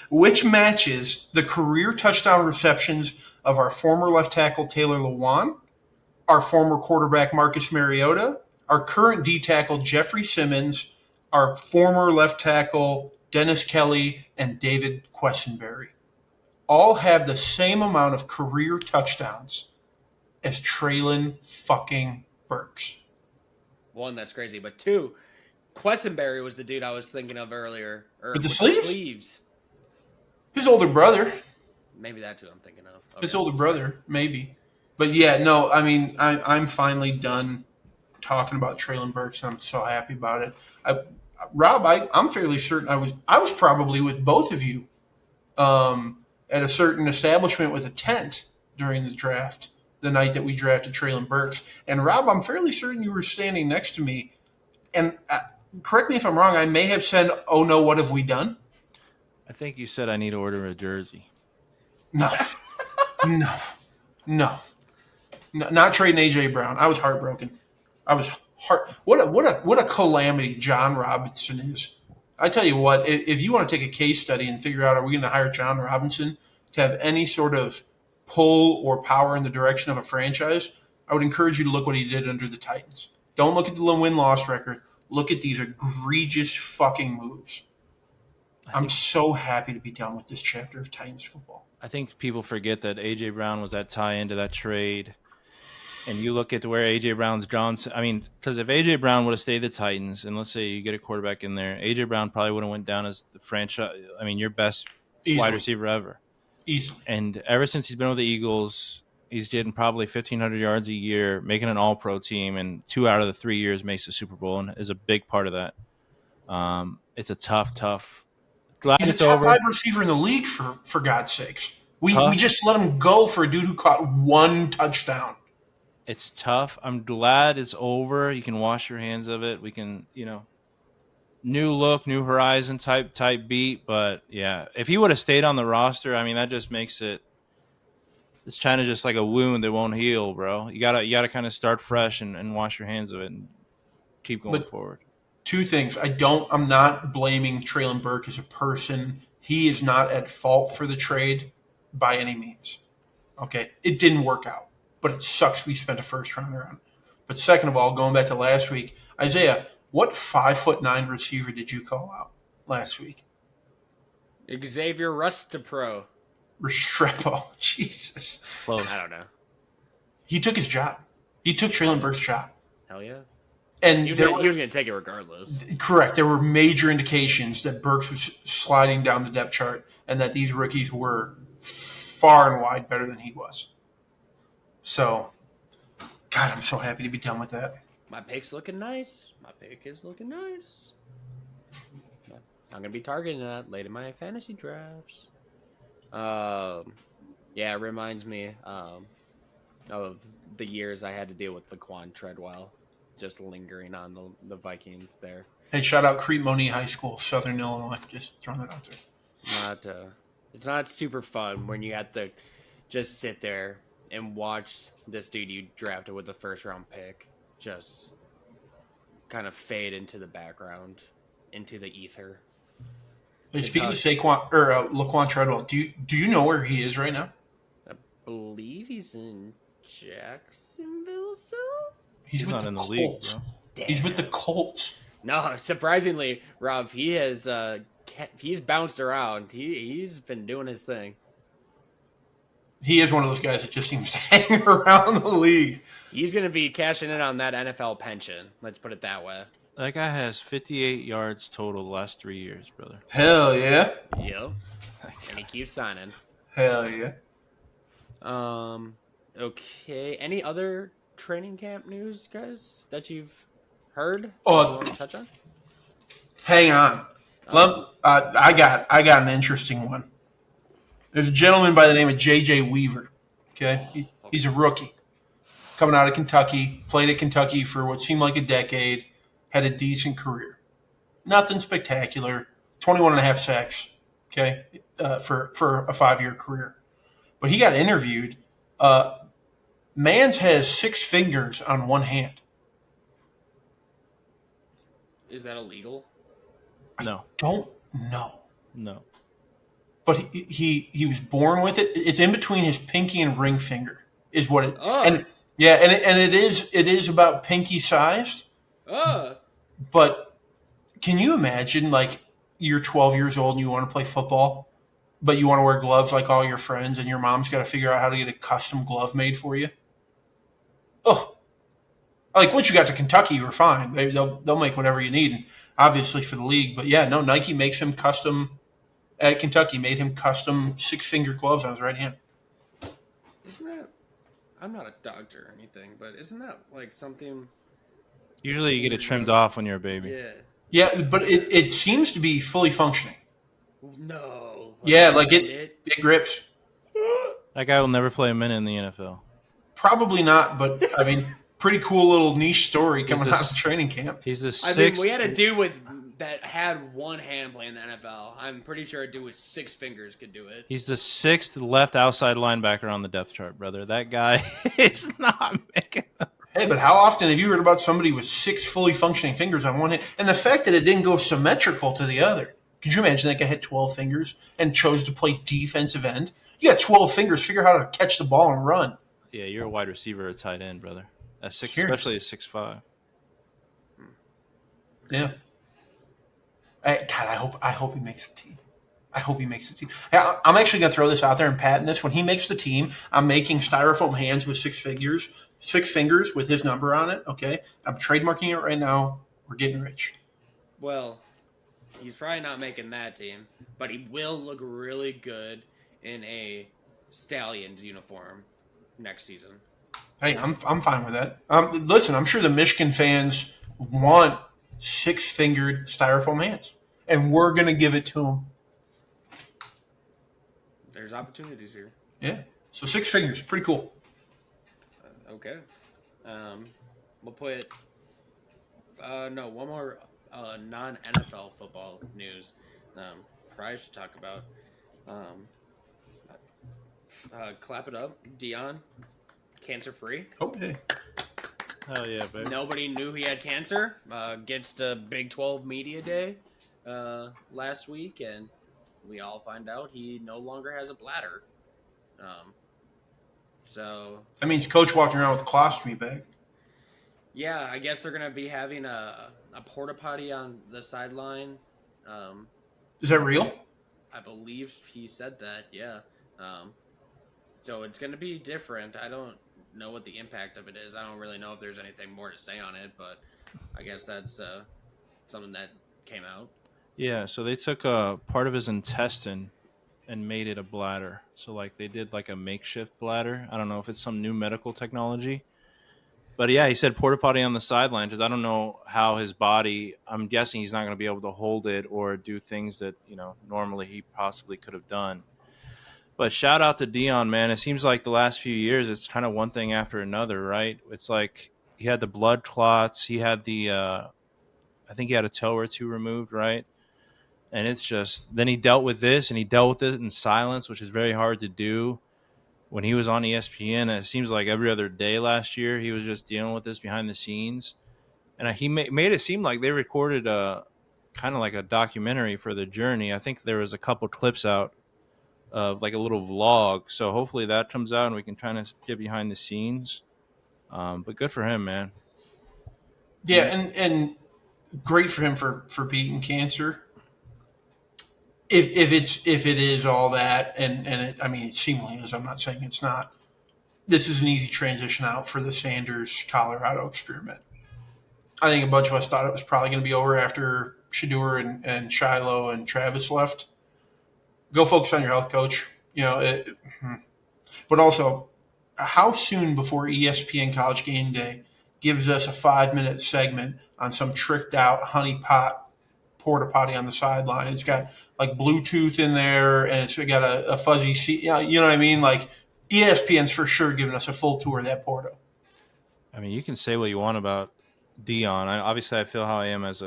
the career touchdown receptions of our former left tackle Taylor Lewan, our former quarterback Marcus Mariota, our current D tackle Jeffrey Simmons, our former left tackle Dennis Kelly, and David Quessenberry. All have the same amount of career touchdowns as Traylon fucking Burks. 1, that's crazy. But 2, Quessenberry was the dude I was thinking of earlier. With the sleeves? sleeves. His older brother. Maybe that's who I'm thinking of. Okay. His older brother, maybe. But yeah, no, I mean, I'm finally done talking about Traylon Burks, and I'm so happy about it. Rob, I'm fairly certain I was probably with both of you at a certain establishment with a tent during the draft, the night that we drafted Traylon Burks. And Rob, I'm fairly certain you were standing next to me. And correct me if I'm wrong, I may have said, "Oh no, what have we done?" I think you said I need to order a jersey. No, no, no, not trading AJ Brown. I was heartbroken. I was what a calamity John Robinson is. I tell you what, if you want to take a case study and figure out are we going to hire John Robinson to have any sort of pull or power in the direction of a franchise, I would encourage you to look what he did under the Titans. Don't look at the win-loss record. Look at these egregious fucking moves. I'm so happy to be done with this chapter of Titans football. I think people forget that A.J. Brown was that tie into that trade. And you look at where A.J. Brown's gone. I mean, because if A.J. Brown would have stayed the Titans, and let's say you get a quarterback in there, A.J. Brown probably would have went down as the franchise. I mean, your best wide receiver ever. Easily. And ever since he's been with the Eagles, he's getting probably 1,500 yards a year, making an all-pro team, and 2 out of the 3 years makes the Super Bowl and is a big part of that. It's a tough. Glad he's it's a top over. 5 receiver in the league, for God's sakes. We just let him go for a dude who caught 1 touchdown. It's tough. I'm glad it's over. You can wash your hands of it. We can, new look, new horizon type beat. But yeah, if he would have stayed on the roster, I mean, that just makes it's kind of just like a wound that won't heal, bro. You gotta kind of start fresh and wash your hands of it and keep going forward. 2 things. I'm not blaming Traylon Burke as a person. He is not at fault for the trade by any means. Okay. It didn't work out, but it sucks we spent a first rounder on it. But second of all, going back to last week, Isaiah, what 5'9" receiver did you call out last week? Xavier Rustapro. Restrepo. Jesus. Close. I don't know. He took his job. He took Traylon Burke's job. Hell yeah. And he was going to take it regardless. Correct. There were major indications that Burks was sliding down the depth chart and that these rookies were far and wide better than he was. So, God, I'm so happy to be done with that. My pick's looking nice. My pick is looking nice. I'm going to be targeting that late in my fantasy drafts. Yeah, it reminds me of the years I had to deal with Laquan Treadwell. Just lingering on the Vikings there. Hey, shout out Crete-Monee High School, Southern Illinois. Just throwing that out there. It's not super fun when you have to just sit there and watch this dude you drafted with the first round pick just kind of fade into the background, into the ether. Hey, speaking of Laquan Treadwell, do you know where he is right now? I believe he's in Jacksonville still. He's with not the in the Colts. league, bro. He's with the Colts. No, surprisingly, Rob, he has he's bounced around. He's been doing his thing. He is one of those guys that just seems to hang around the league. He's going to be cashing in on that NFL pension. Let's put it that way. That guy has 58 yards total the last 3 years, brother. Hell yeah. Yep. And he keeps signing. Hell yeah. Okay. Any other training camp news, guys, that you've heard? Oh, that you want to touch on? Hang on. I got an interesting one. There's a gentleman by the name of J.J. Weaver. Okay, he's a rookie coming out of Kentucky. Played at Kentucky for what seemed like a decade. Had a decent career. Nothing spectacular. 21 and a half sacks. Okay, for a 5-year career. But he got interviewed. Mans has 6 fingers on one hand. Is that illegal? No. Don't know. No. But he was born with it. It's in between his pinky and ring finger, is what it. Oh. And yeah, and it is about pinky sized. But can you imagine, like, you're 12 years old and you want to play football, but you want to wear gloves like all your friends, and your mom's got to figure out how to get a custom glove made for you? Oh, like once you got to Kentucky, you were fine. They'll make whatever you need, and obviously for the league. But yeah, no, Nike makes him custom. At Kentucky, made him custom 6-finger gloves on his right hand. Isn't that? I'm not a doctor or anything, but isn't that like something Usually you get it trimmed off when you're a baby. Yeah. Yeah, but it seems to be fully functioning. No. Yeah, you like bend it grips. That guy will never play a minute in the NFL. Probably not, but I mean, pretty cool little niche story He's coming this- out of training camp. He's the I mean, sixth. we had a dude that had one hand playing the NFL. I'm pretty sure a dude with 6 fingers could do it. He's the sixth left outside linebacker on the depth chart, brother. That guy is not making. Hey, but how often have you heard about somebody with 6 fully functioning fingers on one hand? And the fact that it didn't go symmetrical to the other. Could you imagine that guy had 12 fingers and chose to play defensive end? You got 12 fingers. Figure out how to catch the ball and run. Yeah, you're a wide receiver or tight end, brother. At six, Seriously. especially at 6'5". Yeah. God, I hope he makes the team. I hope he makes the team. Hey, I'm actually going to throw this out there and patent this. When he makes the team, I'm making styrofoam hands with 6 fingers with his number on it. Okay, I'm trademarking it right now. We're getting rich. Well, he's probably not making that team, but he will look really good in a Stallions uniform next season. Hey, I'm fine with that. Listen, I'm sure the Michigan fans want 6-fingered styrofoam hands, and we're going to give it to them. There's opportunities here. Yeah. So 6 fingers, pretty cool. Okay. We'll put one more non-NFL football news. Probably should talk about. Clap it up, Dion, cancer-free. Oh, hey. Hell yeah, baby. Nobody knew he had cancer. Gets the Big 12 Media Day last week, and we all find out he no longer has a bladder. So That means Coach walking around with a colostomy bag. yeah, I guess they're gonna be having a porta potty on the sideline. Is that real? I believe he said that. Yeah. So it's gonna be different. I don't know what the impact of it is. I don't really know if there's anything more to say on it, but I guess that's something that came out. Yeah, so they took a part of his intestine and made it a bladder. So like they did like a makeshift bladder. I don't know if it's some new medical technology. But yeah, he said porta potty on the sideline because I don't know how his body. I'm guessing he's not going to be able to hold it or do things that normally he possibly could have done. But shout out to Dion, man. It seems like the last few years it's kind of one thing after another, right? It's like he had the blood clots, he had the I think he had a toe or two removed, right? And it's just then he dealt with this and he dealt with it in silence, which is very hard to do. When he was on ESPN, it seems like every other day last year he was just dealing with this behind the scenes, and he made it seem like they recorded a kind of like a documentary for the journey. I think there was a couple clips out of like a little vlog, so hopefully that comes out and we can try to get behind the scenes. But good for him, man. Yeah, and great for him for beating cancer. If it is all that, and it, I mean, it seemingly is. I'm not saying it's not. This is an easy transition out for the Sanders Colorado experiment. I think a bunch of us thought it was probably going to be over after Shador and Shiloh and Travis left. Go focus on your health, coach. But also, how soon before ESPN College Game Day gives us a 5-minute segment on some tricked out honeypot porta potty on the sideline? It's got like Bluetooth in there, and it's got a fuzzy seat. You know what I mean? Like ESPN's for sure giving us a full tour of that porta. I mean, you can say what you want about Dion. Obviously, I feel how I am as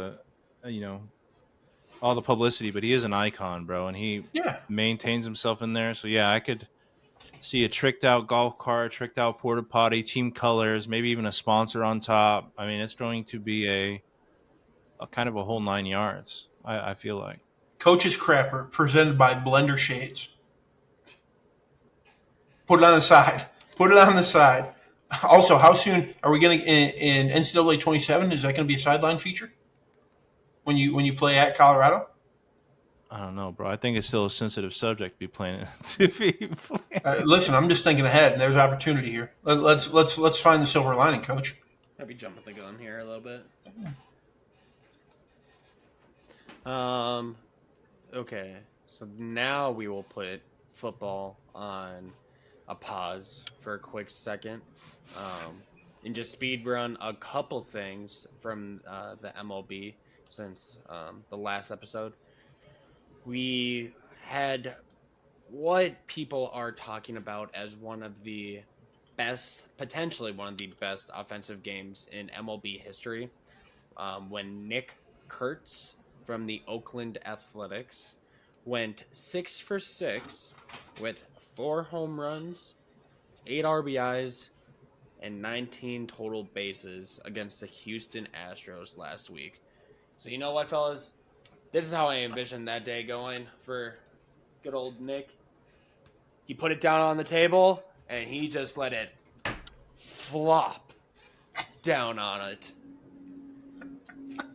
all the publicity, but he is an icon, bro, and he maintains himself in there. So yeah, I could see a tricked out golf cart, tricked out porta potty, team colors, maybe even a sponsor on top. I mean, it's going to be a kind of a whole 9 yards. I feel like. Coach's Crapper, presented by Blender Shades. Put it on the side. Put it on the side. Also, how soon are we going to in NCAA 27? Is that going to be a sideline feature when you play at Colorado? I don't know, bro. I think it's still a sensitive subject to be playing. Listen, I'm just thinking ahead, and there's opportunity here. Let's find the silver lining, Coach. I'll be jumping the gun here a little bit. Okay, so now we will put football on a pause for a quick second. and just speed run a couple things from the MLB since the last episode. We had what people are talking about as one of the potentially one of the best offensive games in MLB history. When Nick Kurtz from the Oakland Athletics went 6 for 6 with 4 home runs, 8 RBIs, and 19 total bases against the Houston Astros last week. So, you know what, fellas? This is how I envision that day going for good old Nick. He put it down on the table and he just let it flop down on it.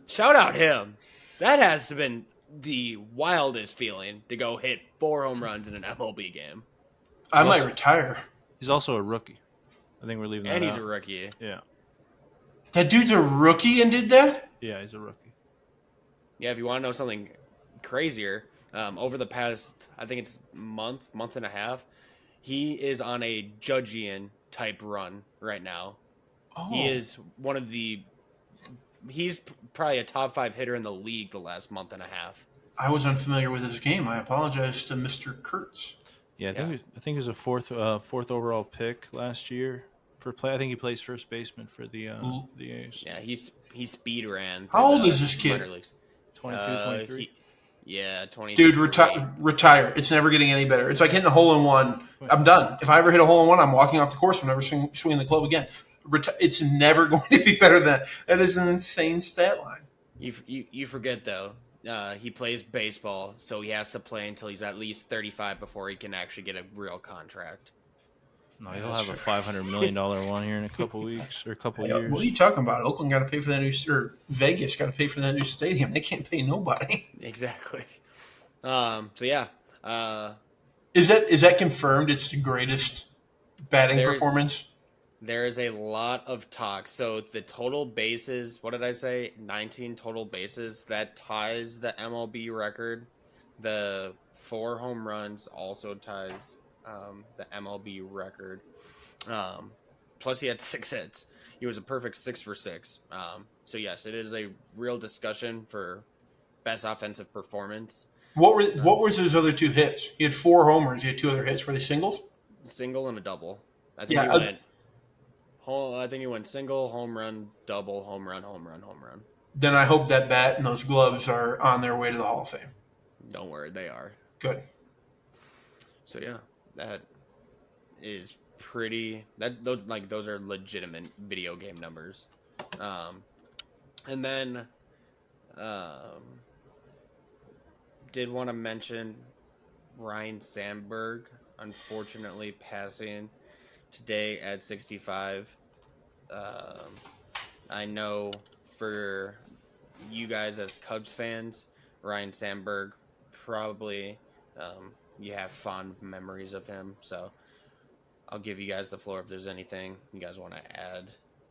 Shout out him. That has been the wildest feeling to go hit 4 home runs in an MLB game. I might retire. He's also a rookie. I think we're leaving that And he's out. a rookie. Yeah. That dude's a rookie and did that? Yeah, he's a rookie. Yeah, if you want to know something crazier, over the past, I think it's month and a half, he is on a Judgian type run right now. Oh. He is he's probably a top 5 hitter in the league the last month and a half. I was unfamiliar with his game. I apologize to Mr. Kurtz. Yeah, I think he was a fourth overall pick last year for play. I think he plays first baseman for the A's. Yeah, he speed ran. How old is this kid? 22, 23. Yeah, 20. Dude, retire. It's never getting any better. It's like hitting a hole in one. I'm done. If I ever hit a hole in one, I'm walking off the course. I'm never swinging the club again. It's never going to be better than that. That is an insane stat line. You forget, though. He plays baseball, so he has to play until he's at least 35 before he can actually get a real contract. No, he'll have a $500 million one here in a couple weeks or a couple years. What are you talking about? Oakland got to pay for that new, or Vegas got to pay for that new stadium. They can't pay nobody. Exactly. So yeah. Is that confirmed? It's the greatest batting performance. There is a lot of talk. So the total bases, what did I say? 19 total bases. That ties the MLB record. The 4 home runs also ties the MLB record. Plus he had 6 hits. He was a perfect 6 for 6. So yes, it is a real discussion for best offensive performance. What was his other 2 hits? He had 4 homers. He had 2 other hits. Were they singles? Single and a double. I think he went single, home run, double, home run, home run, home run. Then I hope that bat and those gloves are on their way to the Hall of Fame. Don't worry, they are. Good. So yeah, that is pretty. Those are legitimate video game numbers. And then, did want to mention Ryan Sandberg unfortunately passing today at 65. I know for you guys as Cubs fans, Ryan Sandberg probably you have fond memories of him. So I'll give you guys the floor if there's anything you guys want to add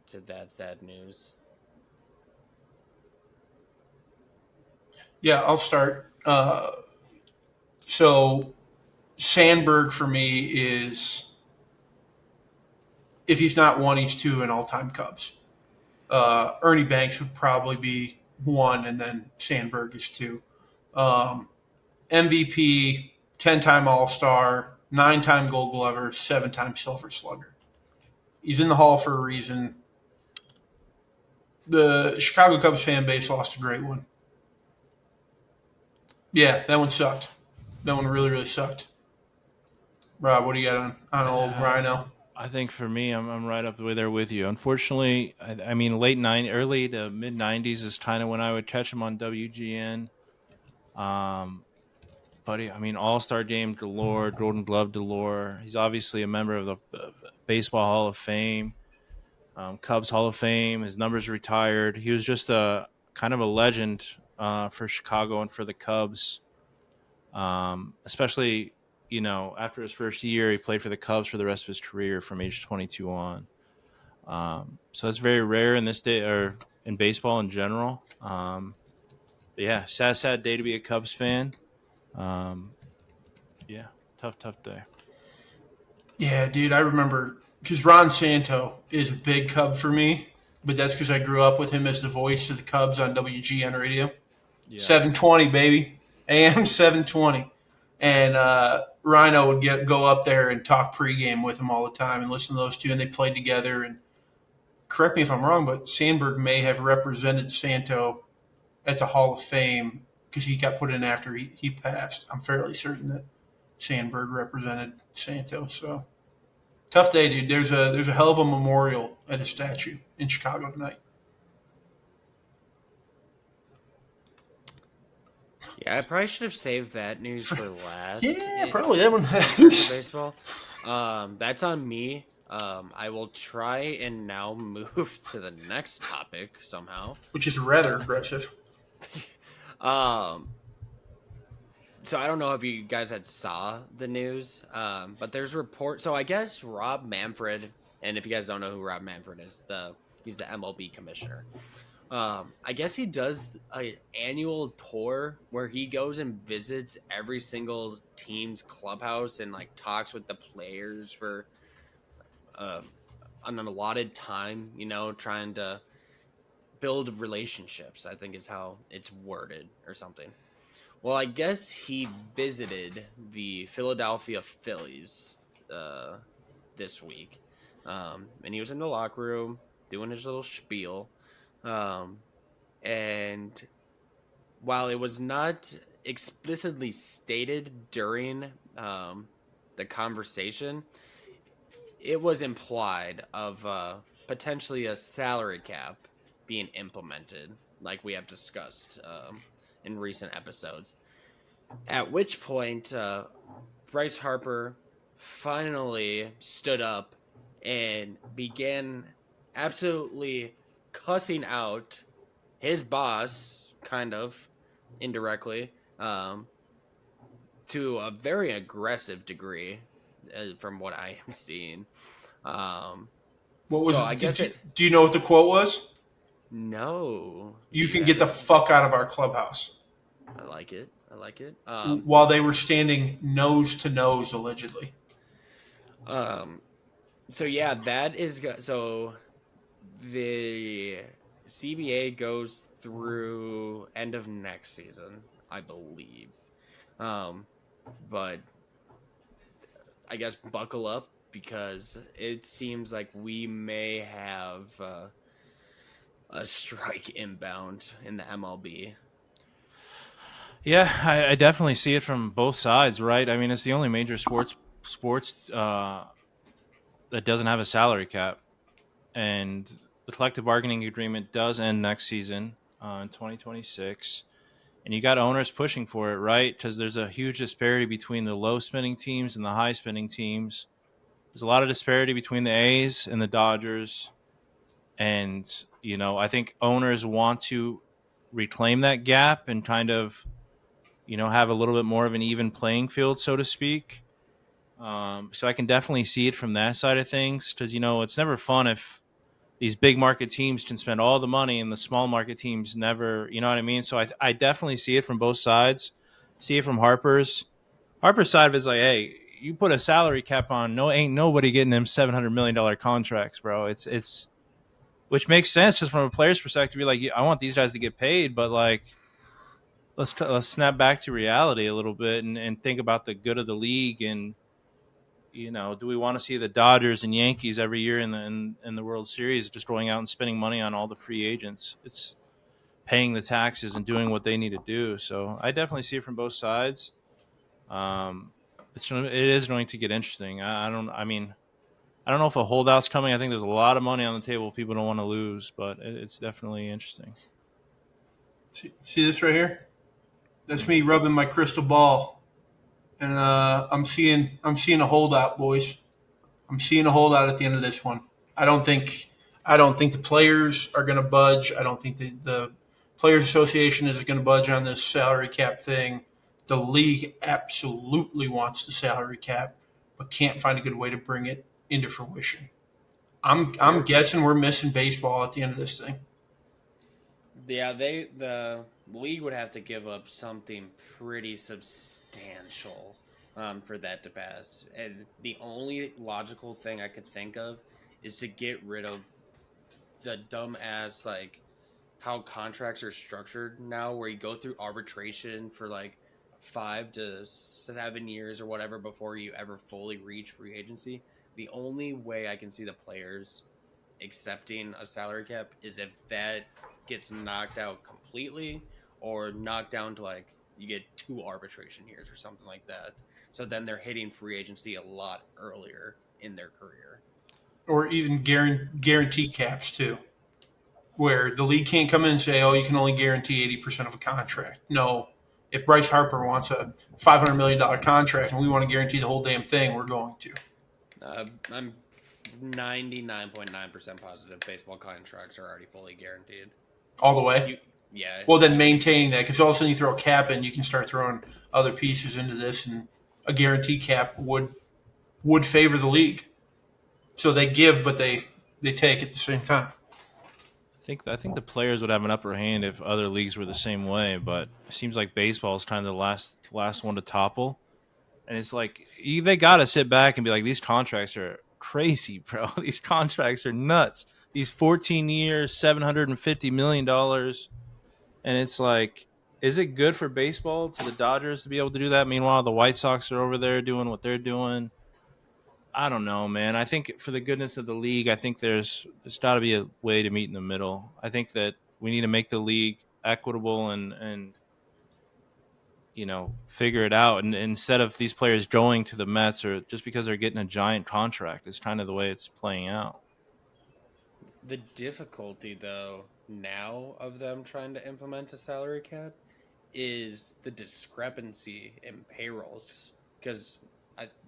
to that sad news. Yeah, I'll start. So Sandberg for me is, if he's not 1, he's 2 in all-time Cubs. Ernie Banks would probably be 1, and then Sandberg is 2. MVP, 10-time All-Star, 9-time Gold Glover, 7-time Silver Slugger. He's in the Hall for a reason. The Chicago Cubs fan base lost a great one. Yeah, that one sucked. That one really, really sucked. Rob, what do you got on old Rhino? I think for me, I'm right up there with you. Unfortunately, I mean, early to mid 90s is kind of when I would catch him on WGN. But I mean, All-Star game galore, Golden Glove galore. He's obviously a member of the Baseball Hall of Fame, Cubs Hall of Fame. His numbers retired. He was just a kind of a legend for Chicago and for the Cubs, especially. You know, after his first year, he played for the Cubs for the rest of his career from age 22 on. So it's very rare in this day, or in baseball in general. Yeah, sad day to be a Cubs fan. Yeah, tough day. Yeah, dude, I remember because Ron Santo is a big Cub for me, but that's because I grew up with him as the voice of the Cubs on WGN radio. Yeah. 720, baby. AM 720. And Rhino would go up there and talk pregame with him all the time and listen to those two, and they played together. And correct me if I'm wrong, but Sandberg may have represented Santo at the Hall of Fame because he got put in after he passed. I'm fairly certain that Sandberg represented Santo. So tough day, dude. There's a hell of a memorial at a statue in Chicago tonight. Yeah, I probably should have saved that news for last. Yeah, probably that one. In terms of baseball. That's on me. I will try and now move to the next topic somehow. Which is rather aggressive. Um, so I don't know if you guys had saw the news, but there's reports. So I guess Rob Manfred, and if you guys don't know who Rob Manfred is, he's the MLB commissioner. I guess he does an annual tour where he goes and visits every single team's clubhouse and like talks with the players for an allotted time, trying to build relationships, I think is how it's worded or something. Well, I guess he visited the Philadelphia Phillies this week. And he was in the locker room doing his little spiel. And while it was not explicitly stated during the conversation, it was implied of potentially a salary cap being implemented, like we have discussed in recent episodes. At which point, Bryce Harper finally stood up and began absolutely cussing out his boss, kind of indirectly, to a very aggressive degree, from what I am seeing. What was so it? I guess Do you know what the quote was? No. You can get the fuck out of our clubhouse. I like it. While they were standing nose to nose, allegedly. So yeah, that is so. The CBA goes through end of next season, I believe. But I guess buckle up because it seems like we may have a strike inbound in the MLB. Yeah, I definitely see it from both sides, right? I mean, it's the only major sports that doesn't have a salary cap, and the collective bargaining agreement does end next season in 2026. And you got owners pushing for it, right? Because there's a huge disparity between the low spending teams and the high spending teams. There's a lot of disparity between the A's and the Dodgers. And, I think owners want to reclaim that gap and kind of, have a little bit more of an even playing field, so to speak. So I can definitely see it from that side of things because, it's never fun if these big market teams can spend all the money and the small market teams never, you know what I mean? So I definitely see it from both sides. See it from Harper's. Harper's side of it is like, hey, you put a salary cap on, ain't nobody getting them $700 million contracts, bro. It's which makes sense just from a player's perspective. You're like, I want these guys to get paid, but like, let's snap back to reality a little bit and think about the good of the league. And do we want to see the Dodgers and Yankees every year in the World Series just going out and spending money on all the free agents? It's paying the taxes and doing what they need to do. So I definitely see it from both sides. It is going to get interesting. I don't know if a holdout's coming. I think there's a lot of money on the table people don't want to lose, but it's definitely interesting. See this right here? That's me rubbing my crystal ball, and I'm seeing a holdout, boys. I'm seeing a holdout at the end of this one. I don't think the players are going to budge. I don't think the Players Association is going to budge on this salary cap thing. The league absolutely wants the salary cap, but can't find a good way to bring it into fruition. I'm guessing we're missing baseball at the end of this thing. Yeah, the league would have to give up something pretty substantial for that to pass. And the only logical thing I could think of is to get rid of the dumbass like how contracts are structured now, where you go through arbitration for like 5 to 7 years or whatever before you ever fully reach free agency. The only way I can see the players accepting a salary cap is if that gets knocked out completely or knocked down to like you get 2 arbitration years or something like that. So then they're hitting free agency a lot earlier in their career. Or even guarantee caps too, where the league can't come in and say, "Oh, you can only guarantee 80% of a contract." No, if Bryce Harper wants a $500 million contract and we want to guarantee the whole damn thing, we're going to. I'm 99.9% positive baseball contracts are already fully guaranteed. All the way. Yeah. Well, then maintaining that, because all of a sudden you throw a cap in, you can start throwing other pieces into this, and a guarantee cap would favor the league. So they give, but they take at the same time. I think the players would have an upper hand if other leagues were the same way, but it seems like baseball is kind of the last one to topple. And it's like they got to sit back and be like, these contracts are crazy, bro. These contracts are nuts. These 14 years, $750 million, and it's like, is it good for baseball to the Dodgers to be able to do that? Meanwhile, the White Sox are over there doing what they're doing. I don't know, man. I think for the goodness of the league, I think there's got to be a way to meet in the middle. I think that we need to make the league equitable and figure it out. And instead of these players going to the Mets or just because they're getting a giant contract, it's kind of the way it's playing out. The difficulty, though, now of them trying to implement a salary cap is the discrepancy in payrolls. Because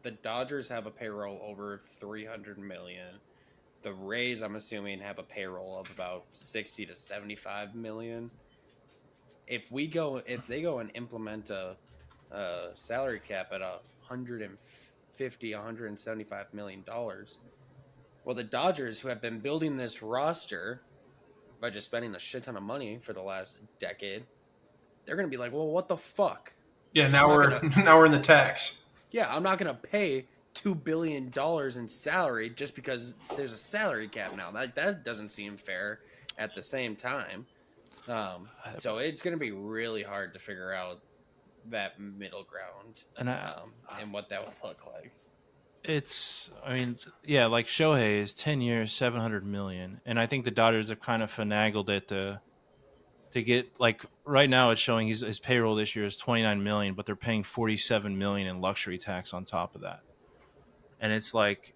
the Dodgers have a payroll over 300 million. The Rays, I'm assuming, have a payroll of about 60 to 75 million. If they go and implement a salary cap at 150, 175 million dollars, well, the Dodgers, who have been building this roster by just spending a shit ton of money for the last decade, they're gonna be like, well, what the fuck? Yeah, I'm now not we're gonna now we're in the tax. yeah, I'm not gonna pay $2 billion in salary just because there's a salary cap now. That doesn't seem fair at the same time. So it's gonna be really hard to figure out that middle ground, And and what that would look like. yeah, like Shohei is 10 years, 700 million. And I think the Dodgers have kind of finagled it to get, like, right now it's showing his payroll this year is 29 million, but they're paying 47 million in luxury tax on top of that. And it's like,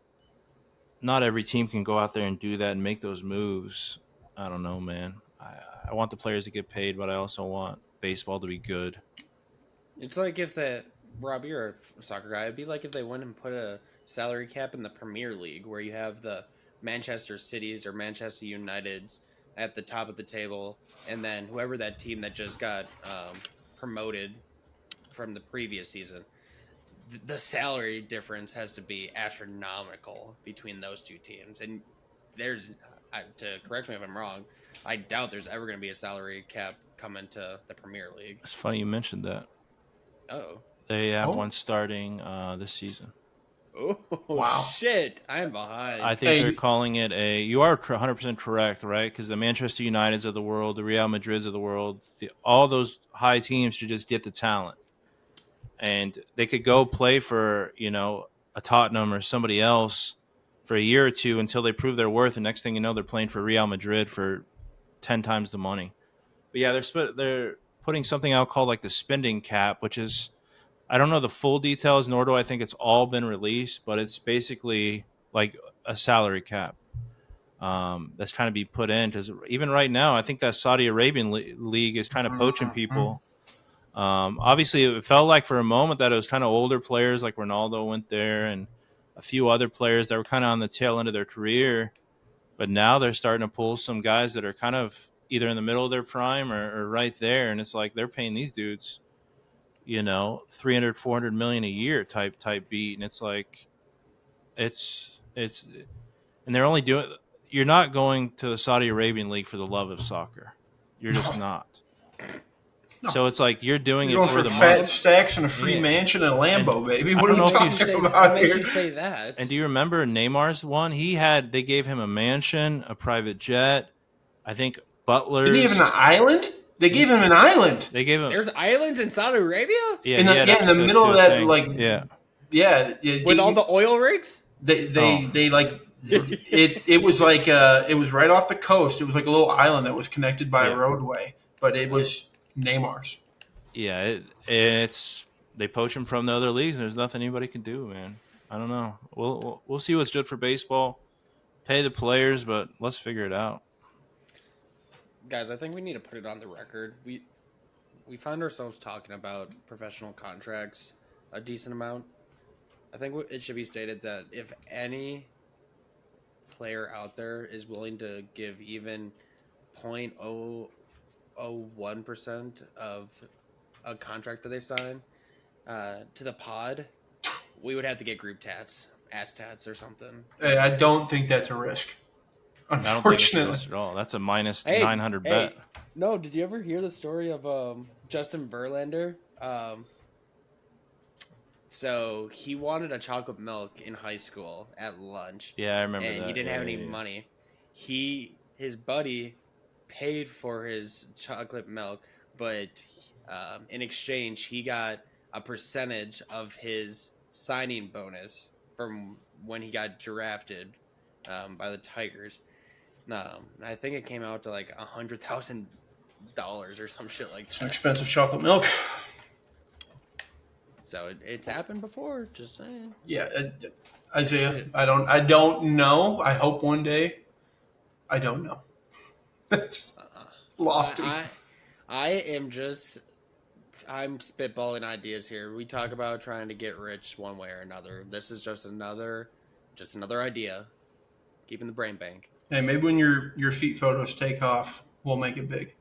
not every team can go out there and do that and make those moves. I don't know, man. I want the players to get paid, but I also want baseball to be good. It's like if that Rob, you're a soccer guy. It'd be like if they went and put a salary cap in the Premier League, where you have the Manchester Cities or Manchester Uniteds at the top of the table, and then whoever that team that just got promoted from the previous season, the salary difference has to be astronomical between those two teams. And there's, to correct me if I'm wrong, I doubt there's ever going to be a salary cap coming to the Premier League. It's funny you mentioned that. Oh. They have Oh. one starting this season. Oh, Wow. shit. I'm behind. I think they're calling it you are 100% correct, right? Because the Manchester Uniteds of the world, the Real Madrids of the world, all those high teams should just get the talent. And they could go play for, a Tottenham or somebody else for a year or two until they prove their worth. And next thing you know, they're playing for Real Madrid for 10 times the money. But yeah, they're putting something out called like the spending cap, which is, I don't know the full details, nor do I think it's all been released, but it's basically like a salary cap that's trying to be put in. Because even right now, I think that Saudi Arabian league is kind of poaching people. Obviously, it felt like for a moment that it was kind of older players, like Ronaldo went there, and a few other players that were kind of on the tail end of their career. But now they're starting to pull some guys that are kind of either in the middle of their prime or right there, and it's like they're paying these dudes 300 400 million a year type beat, and it's like it's and they're only doing, you're not going to the Saudi Arabian league for the love of soccer. You're just not. No. So it's like you're doing You're it going for for the fat month. stacks and a free Yeah. mansion and a Lambo, baby. What I are don't we know if talking you- What about makes here? you say that? And do you remember Neymar's one? They gave him a mansion, a private jet. I think Didn't he have butlers. an island? They gave him an island They gave him. There's islands in Saudi Arabia Yeah, in he the had in the access middle to of a that thing. like Yeah. with all the oil rigs. They like it was like it was right off the coast. It was like a little island that was connected by a Yeah. roadway, but it was Neymar's. Yeah, it's they poach him from the other leagues, and there's nothing anybody can do, man. I don't know. We'll see what's good for baseball. Pay the players, but let's figure it out. Guys, I think we need to put it on the record. We find ourselves talking about professional contracts a decent amount. I think it should be stated that if any player out there is willing to give even 0.001% of a contract that they sign to the pod, we would have to get group tats, ass tats, or something. I don't think that's a risk. I don't think it's Unfortunately, risk at all. That's a minus Hey, 900 bet. No, did you ever hear the story of Justin Verlander? So he wanted a chocolate milk in high school at lunch. Yeah, I remember and that. he didn't have any money. His buddy paid for his chocolate milk, but in exchange he got a percentage of his signing bonus from when he got drafted by the Tigers. I think it came out to like $100,000 or some shit like it's that. an expensive chocolate milk. So it's happened before. Just saying. Yeah, Isaiah. I don't know. I hope one day. I don't know. That's lofty. I'm spitballing ideas here. We talk about trying to get rich one way or another. This is just another idea. Keeping the brain bank. Hey, maybe when your feet photos take off, we'll make it big.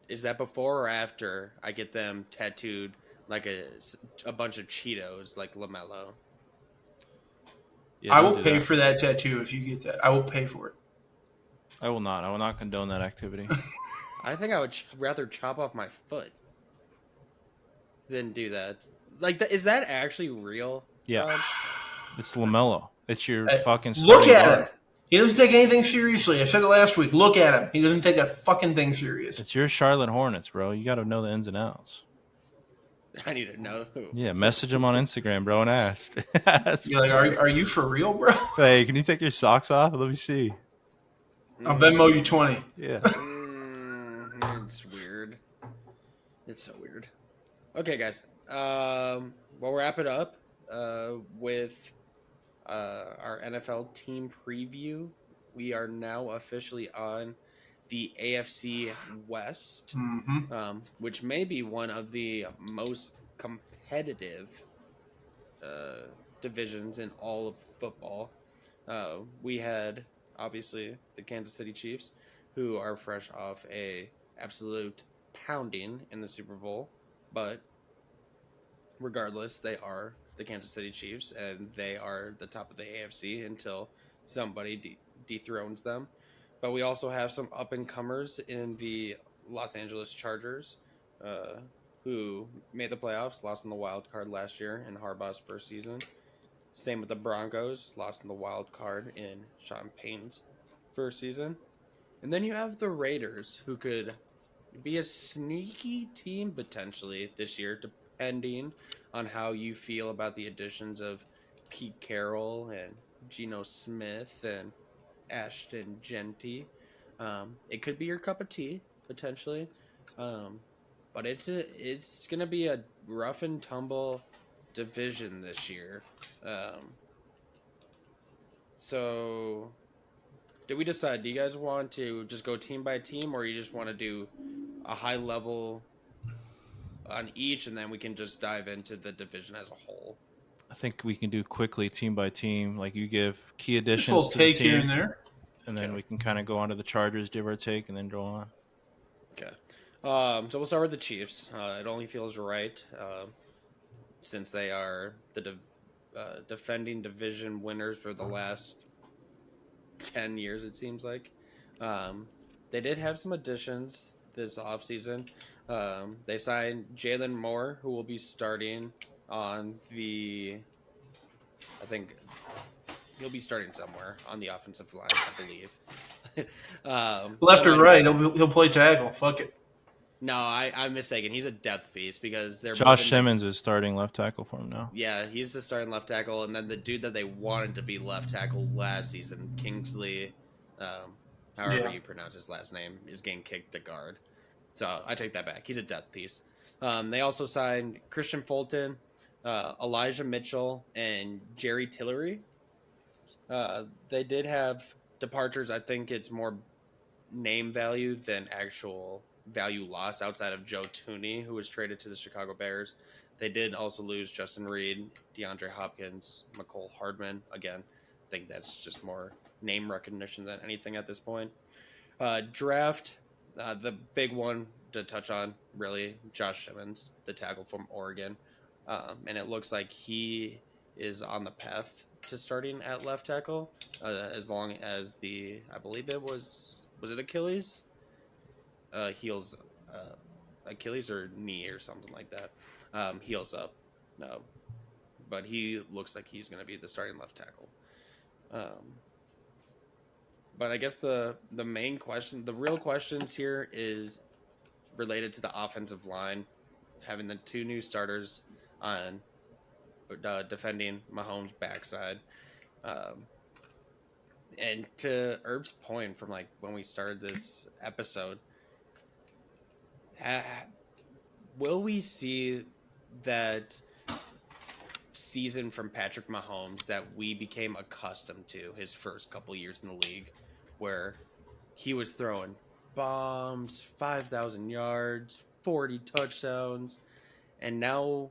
Is that before or after I get them tattooed like a bunch of Cheetos, like LaMelo? Yeah, I will pay for that tattoo if you get that. I will pay for it. I will not. I will not condone that activity. I think I would rather chop off my foot than do that. Like, is that actually real? Yeah. It's LaMelo. It's your fucking look at him. He doesn't take anything seriously. I said it last week. Look at him. He doesn't take a fucking thing serious. It's your Charlotte Hornets, bro. You got to know the ins and outs. I need to know who. Yeah, message him on Instagram, bro, and ask. You're like, are you for real, bro? Hey, can you take your socks off? Let me see. I'll Venmo you 20. Yeah. It's weird. It's so weird. Okay, guys. We'll wrap it up with our NFL team preview. We are now officially on the AFC West, which may be one of the most competitive divisions in all of football. We had, obviously, the Kansas City Chiefs, who are fresh off a absolute pounding in the Super Bowl, but regardless, they are the Kansas City Chiefs, and they are the top of the AFC until somebody dethrones them. But we also have some up-and-comers in the Los Angeles Chargers, who made the playoffs, lost in the wild card last year in Harbaugh's first season. Same with the Broncos, lost in the wild card in Sean Payton's first season. And then you have the Raiders, who could be a sneaky team potentially this year, depending on how you feel about the additions of Pete Carroll and Geno Smith and Ashton Genty. It could be your cup of tea potentially, but it's gonna be a rough and tumble division this year. So, did we decide? Do you guys want to just go team by team, or you just want to do a high level on each, and then we can just dive into the division as a whole? I think we can do quickly team by team. Like you give key additions Just a little to the take team, here and there. and then we can kind of go on to the Chargers, give or take, and then go on. Okay. So we'll start with the Chiefs. It only feels right since they are the defending division winners for the last 10 years, it seems like. They did have some additions this offseason. They signed Jalen Moore, who will be starting on the, I think he'll be starting somewhere on the offensive line, I believe. Left or Someone, right, he'll play tackle. Fuck it. no, I'm mistaken. He's a depth piece because they're Josh moving Simmons is starting left tackle for him now. yeah, he's the starting left tackle, and then the dude that they wanted to be left tackle last season, Kingsley, however Yeah. you pronounce his last name, is getting kicked to guard. So I take that back. He's a depth piece. They also signed Christian Fulton, Elijah Mitchell, and Jerry Tillery. They did have departures. I think it's more name value than actual value loss outside of Joe Tooney, who was traded to the Chicago Bears. They did also lose Justin Reed, DeAndre Hopkins, McCole Hardman. Again, I think that's just more name recognition than anything at this point. Draft, the big one to touch on, really, Josh Simmons, the tackle from Oregon. And it looks like he is on the path to starting at left tackle, as long as I believe it was it Achilles? Heals, Achilles or knee or something like that. Heals up. But he looks like he's going to be the starting left tackle. But I guess the main question, the real questions here is related to the offensive line, having the two new starters on defending Mahomes' backside. And to Herb's point from like when we started this episode, will we see that season from Patrick Mahomes that we became accustomed to his first couple years in the league, where he was throwing bombs, 5,000 yards, 40 touchdowns, and now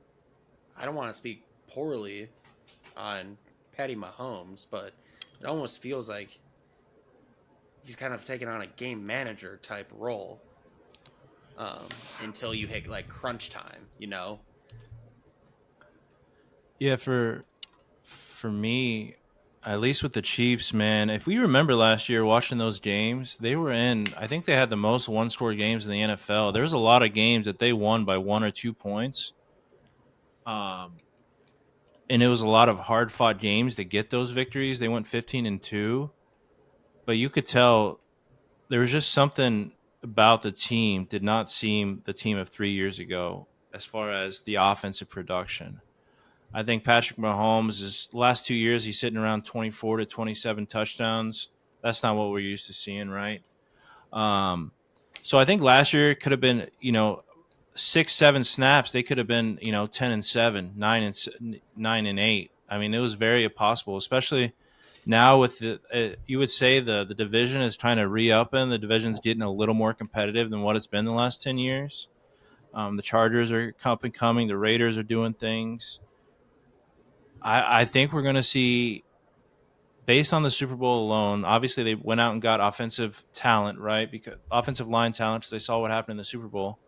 I don't want to speak poorly on Patty Mahomes, but it almost feels like he's kind of taken on a game manager type role until you hit like crunch time, you know? Yeah, for me, at least with the Chiefs, man, if we remember last year watching those games, they were in, I think they had the most one-score games in the NFL. There was a lot of games that they won by 1 or 2 points. And it was a lot of hard-fought games to get those victories. They went 15-2, but you could tell there was just something about the team did not seem the team of 3 years ago as far as the offensive production. I think Patrick Mahomes is last 2 years he's sitting around 24 to 27 touchdowns. That's not what we're used to seeing, right? So I think last year it could have been, 6-7 snaps. They could have been, 10-7, 9-8. I mean, it was very possible, especially now with you would say the division is trying to re-up, and the division's getting a little more competitive than what it's been the last 10 years. The Chargers are up and coming. The Raiders are doing things. I think we're going to see, based on the Super Bowl alone, obviously they went out and got offensive talent, right? Because offensive line talent, because they saw what happened in the Super Bowl.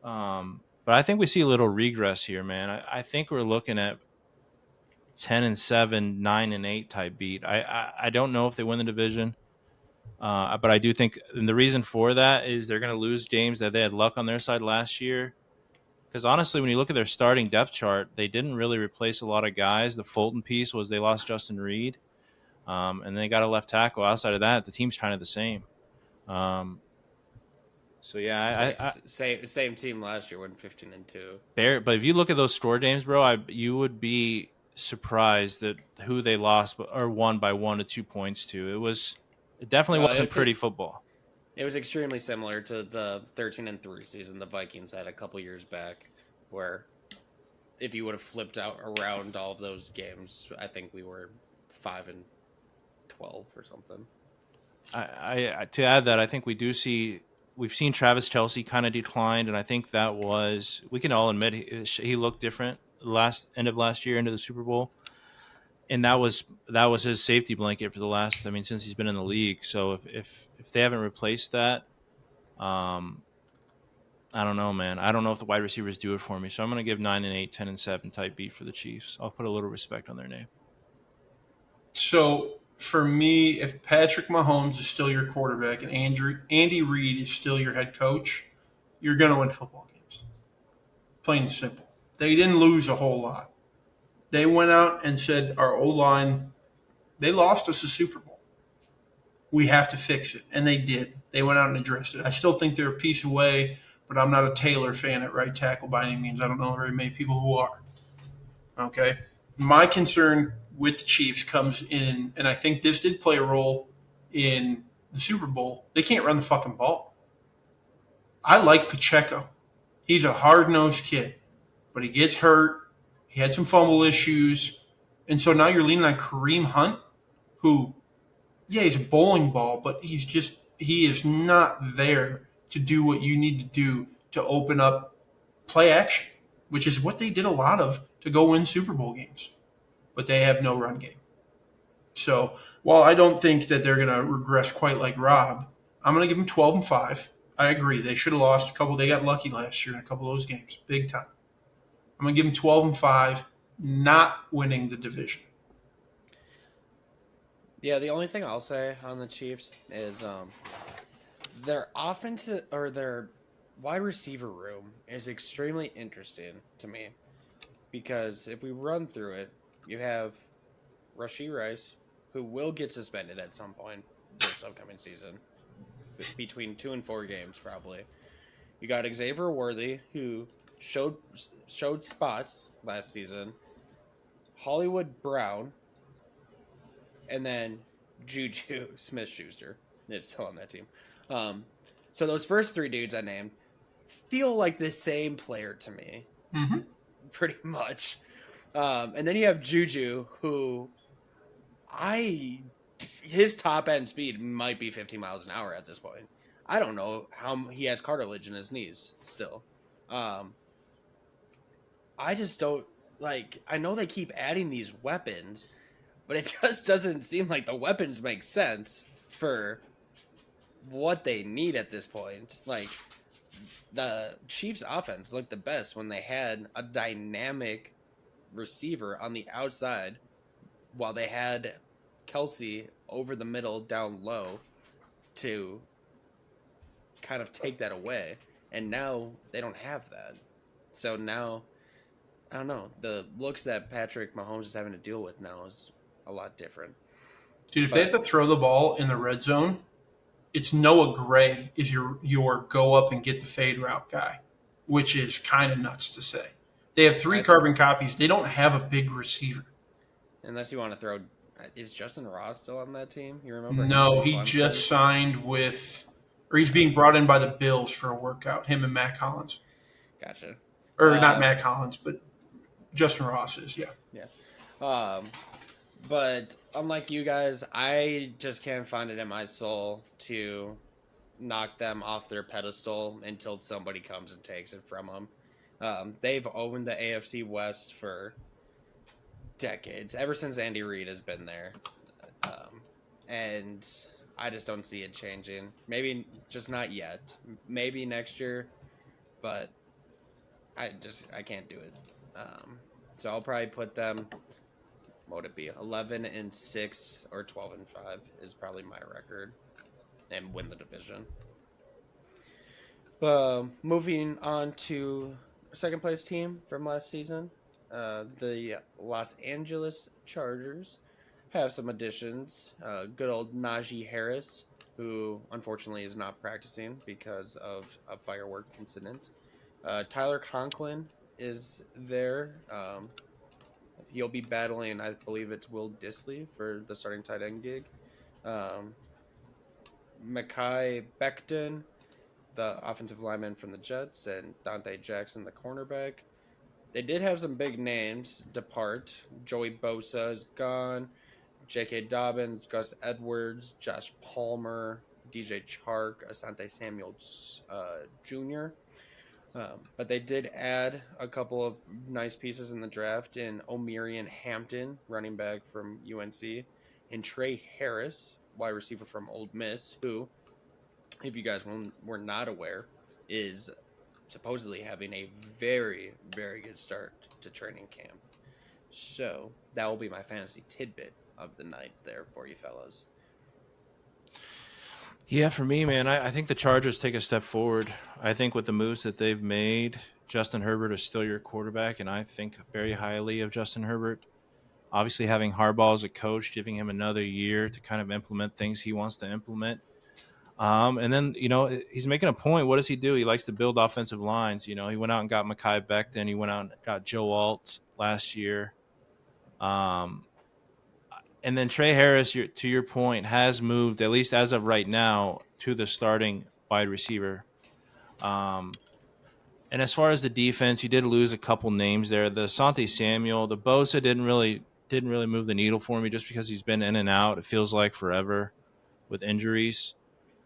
But I think we see a little regress here, man. I think we're looking at 10-7, 9-8 type beat. I don't know if they win the division, but I do think, and the reason for that is they're going to lose games that they had luck on their side last year. Because honestly, when you look at their starting depth chart, they didn't really replace a lot of guys. The Fulton piece was they lost Justin Reed, and they got a left tackle. Outside of that, the team's kind of the same. So yeah, Same team last year, went 15-2. But if you look at those score games, bro, you would be surprised that who they lost or won by 1 to 2 points to. It definitely wasn't pretty football. It was extremely similar to the 13-3 season the Vikings had a couple years back, where if you would have flipped out around all of those games, I think we were 5-12 or something. I to add that, I think we've seen Travis Kelce kind of declined, and I think we can all admit he looked different end of last year into the Super Bowl, and that was his safety blanket for the last, since he's been in the league. So if they haven't replaced that, I don't know, man. I don't know if the wide receivers do it for me. So I'm going to give 9-8, 10-7 type beat for the Chiefs. I'll put a little respect on their name. So For me, if Patrick Mahomes is still your quarterback and Andy Reid is still your head coach, you're going to win football games. Plain and simple. They didn't lose a whole lot. They went out and said, our O-line, they lost us a Super Bowl. We have to fix it. And they did. They went out and addressed it. I still think they're a piece away, but I'm not a Taylor fan at right tackle by any means. I don't know very many people who are. Okay? My concern with the Chiefs comes in, and I think this did play a role in the Super Bowl. They can't run the fucking ball. I like Pacheco. He's a hard-nosed kid, but he gets hurt. He had some fumble issues. And so now you're leaning on Kareem Hunt, who, yeah, he's a bowling ball, but he is not there to do what you need to do to open up play action, which is what they did a lot of to go win Super Bowl games. But they have no run game. So while I don't think that they're going to regress quite like Rob, I'm going to give them 12-5. I agree. They should have lost a couple. They got lucky last year in a couple of those games, big time. I'm going to give them 12-5, not winning the division. Yeah, the only thing I'll say on the Chiefs is their offense or their wide receiver room is extremely interesting to me because if we run through it, you have Rashee Rice, who will get suspended at some point this upcoming season, between 2 and 4 games probably. You got Xavier Worthy, who showed spots last season, Hollywood Brown, and then Juju Smith-Schuster is still on that team. So those first 3 dudes I named feel like the same player to me, pretty much. And then you have Juju, who his top end speed might be 50 miles an hour at this point. I don't know how he has cartilage in his knees still. I just don't like. I know they keep adding these weapons, but it just doesn't seem like the weapons make sense for what they need at this point. Like, the Chiefs' offense looked the best when they had a dynamic receiver on the outside while they had Kelsey over the middle down low to kind of take that away. And now they don't have that. So now, I don't know, the looks that Patrick Mahomes is having to deal with now is a lot different. Dude, if they have to throw the ball in the red zone, it's Noah Gray is your go up and get the fade route guy, which is kind of nuts to say. They have 3 carbon copies. They don't have a big receiver. Unless you want to throw, is Justin Ross still on that team? You remember? No, he just signed with, or he's being brought in by the Bills for a workout. Him and Matt Collins. Gotcha. Or not Matt Collins, but Justin Ross is, yeah. Yeah. But unlike you guys, I just can't find it in my soul to knock them off their pedestal until somebody comes and takes it from them. They've owned the AFC West for decades, ever since Andy Reid has been there. And I just don't see it changing. Maybe just not yet. Maybe next year, but I can't do it. So I'll probably put them, what would it be, 11-6 or 12-5 is probably my record, and win the division. Moving on to second place team from last season, the Los Angeles Chargers have some additions. Good old Najee Harris, who unfortunately is not practicing because of a firework incident. Tyler Conklin is there. He'll be battling, I believe it's Will Dissly for the starting tight end gig. Mekhi Becton, the offensive lineman from the Jets, and Dante Jackson, the cornerback. They did have some big names depart. Joey Bosa is gone. J.K. Dobbins, Gus Edwards, Josh Palmer, DJ Chark, Asante Samuel Jr. But they did add a couple of nice pieces in the draft in Omarion Hampton, running back from UNC, and Trey Harris, wide receiver from Ole Miss, who, if you guys were not aware, is supposedly having a very, very good start to training camp. So that will be my fantasy tidbit of the night there for you fellas? Yeah, for me, man, I think the Chargers take a step forward. I think with the moves that they've made, Justin Herbert is still your quarterback, and I think very highly of Justin Herbert. Obviously, having Harbaugh as a coach, giving him another year to kind of implement things he wants to implement. And then, he's making a point. What does he do? He likes to build offensive lines. He went out and got Mekhi Becton. He went out and got Joe Alt last year. Um, and then Trey Harris, to your point, has moved, at least as of right now, to the starting wide receiver. And as far as the defense, you did lose a couple names there. The Asante Samuel, the Bosa didn't really move the needle for me just because he's been in and out. It feels like forever with injuries.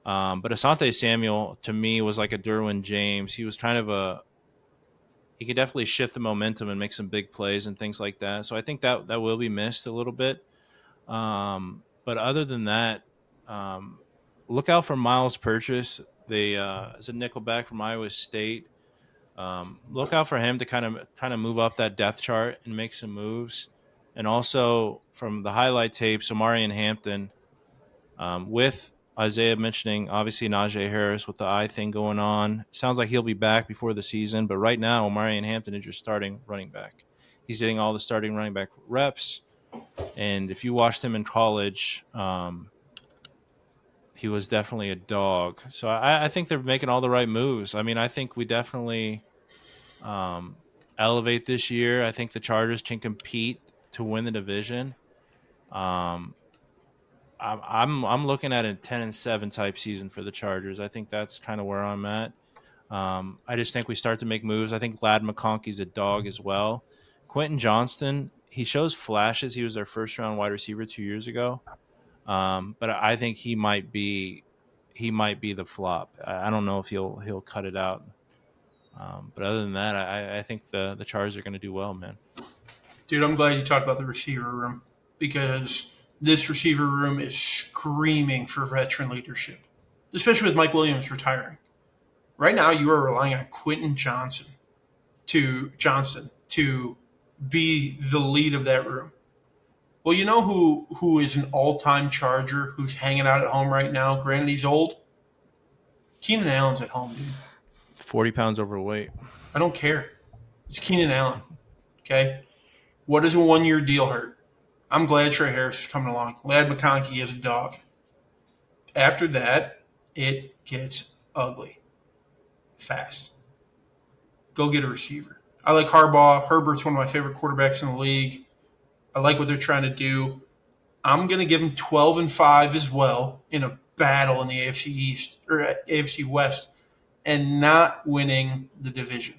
But Asante Samuel, to me, was like a Derwin James. He was kind of he could definitely shift the momentum and make some big plays and things like that. So I think that will be missed a little bit. But other than that, look out for Miles Purchase. They is a nickelback from Iowa State. Look out for him to kind of move up that depth chart and make some moves. And also from the highlight tapes, Omarion Hampton, with Isaiah mentioning obviously Najee Harris with the eye thing going on. Sounds like he'll be back before the season, but right now Omarion Hampton is your starting running back. He's getting all the starting running back reps. And if you watched him in college, he was definitely a dog. So I think they're making all the right moves. I mean, I think we definitely elevate this year. I think the Chargers can compete to win the division. I'm looking at a 10-7 type season for the Chargers. I think that's kind of where I'm at. I just think we start to make moves. I think Lad McConkey's a dog as well. Quentin Johnston, he shows flashes. He was their first round wide receiver 2 years ago. But I think he might be the flop. I don't know if he'll cut it out. But other than that, I think the Chargers are going to do well, man. Dude, I'm glad you talked about the receiver room because this receiver room is screaming for veteran leadership, especially with Mike Williams retiring. Right now, you are relying on Quentin Johnston to be the lead of that room. Well, you know who is an all-time Charger who's hanging out at home right now? Granted, he's old. Keenan Allen's at home, dude. 40 pounds overweight. I don't care. It's Keenan Allen. Okay? What does a one-year deal hurt? I'm glad Trey Harris is coming along. Lad McConkey is a dog. After that, it gets ugly. Fast. Go get a receiver. I like Harbaugh. Herbert's one of my favorite quarterbacks in the league. I like what they're trying to do. I'm going to give them 12-5 as well in a battle in the AFC East or AFC West and not winning the division.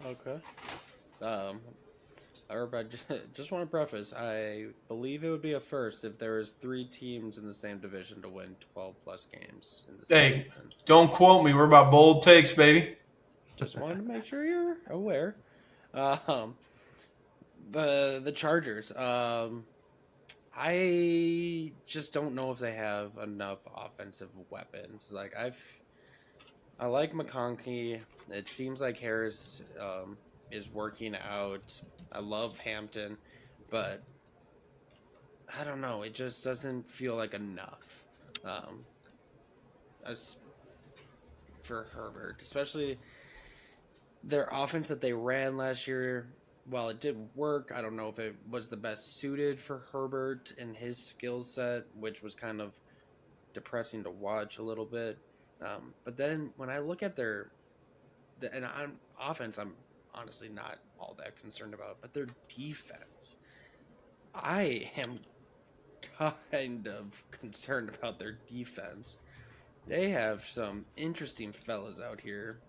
Okay. I just want to preface, I believe it would be a first if there was 3 teams in the same division to win 12-plus games in the same season. Don't quote me. We're about bold takes, baby. Just wanted to make sure you're aware. The Chargers. I just don't know if they have enough offensive weapons. Like I like McConkey. It seems like Harris is working out. I love Hampton, but I don't know. It just doesn't feel like enough. As for Herbert, especially their offense that they ran last year. While it did work, I don't know if it was the best suited for Herbert and his skill set, which was kind of depressing to watch a little bit. But then when I look at and on offense, I'm honestly not all that concerned about, but their defense, I am kind of concerned about their defense. They have some interesting fellas out here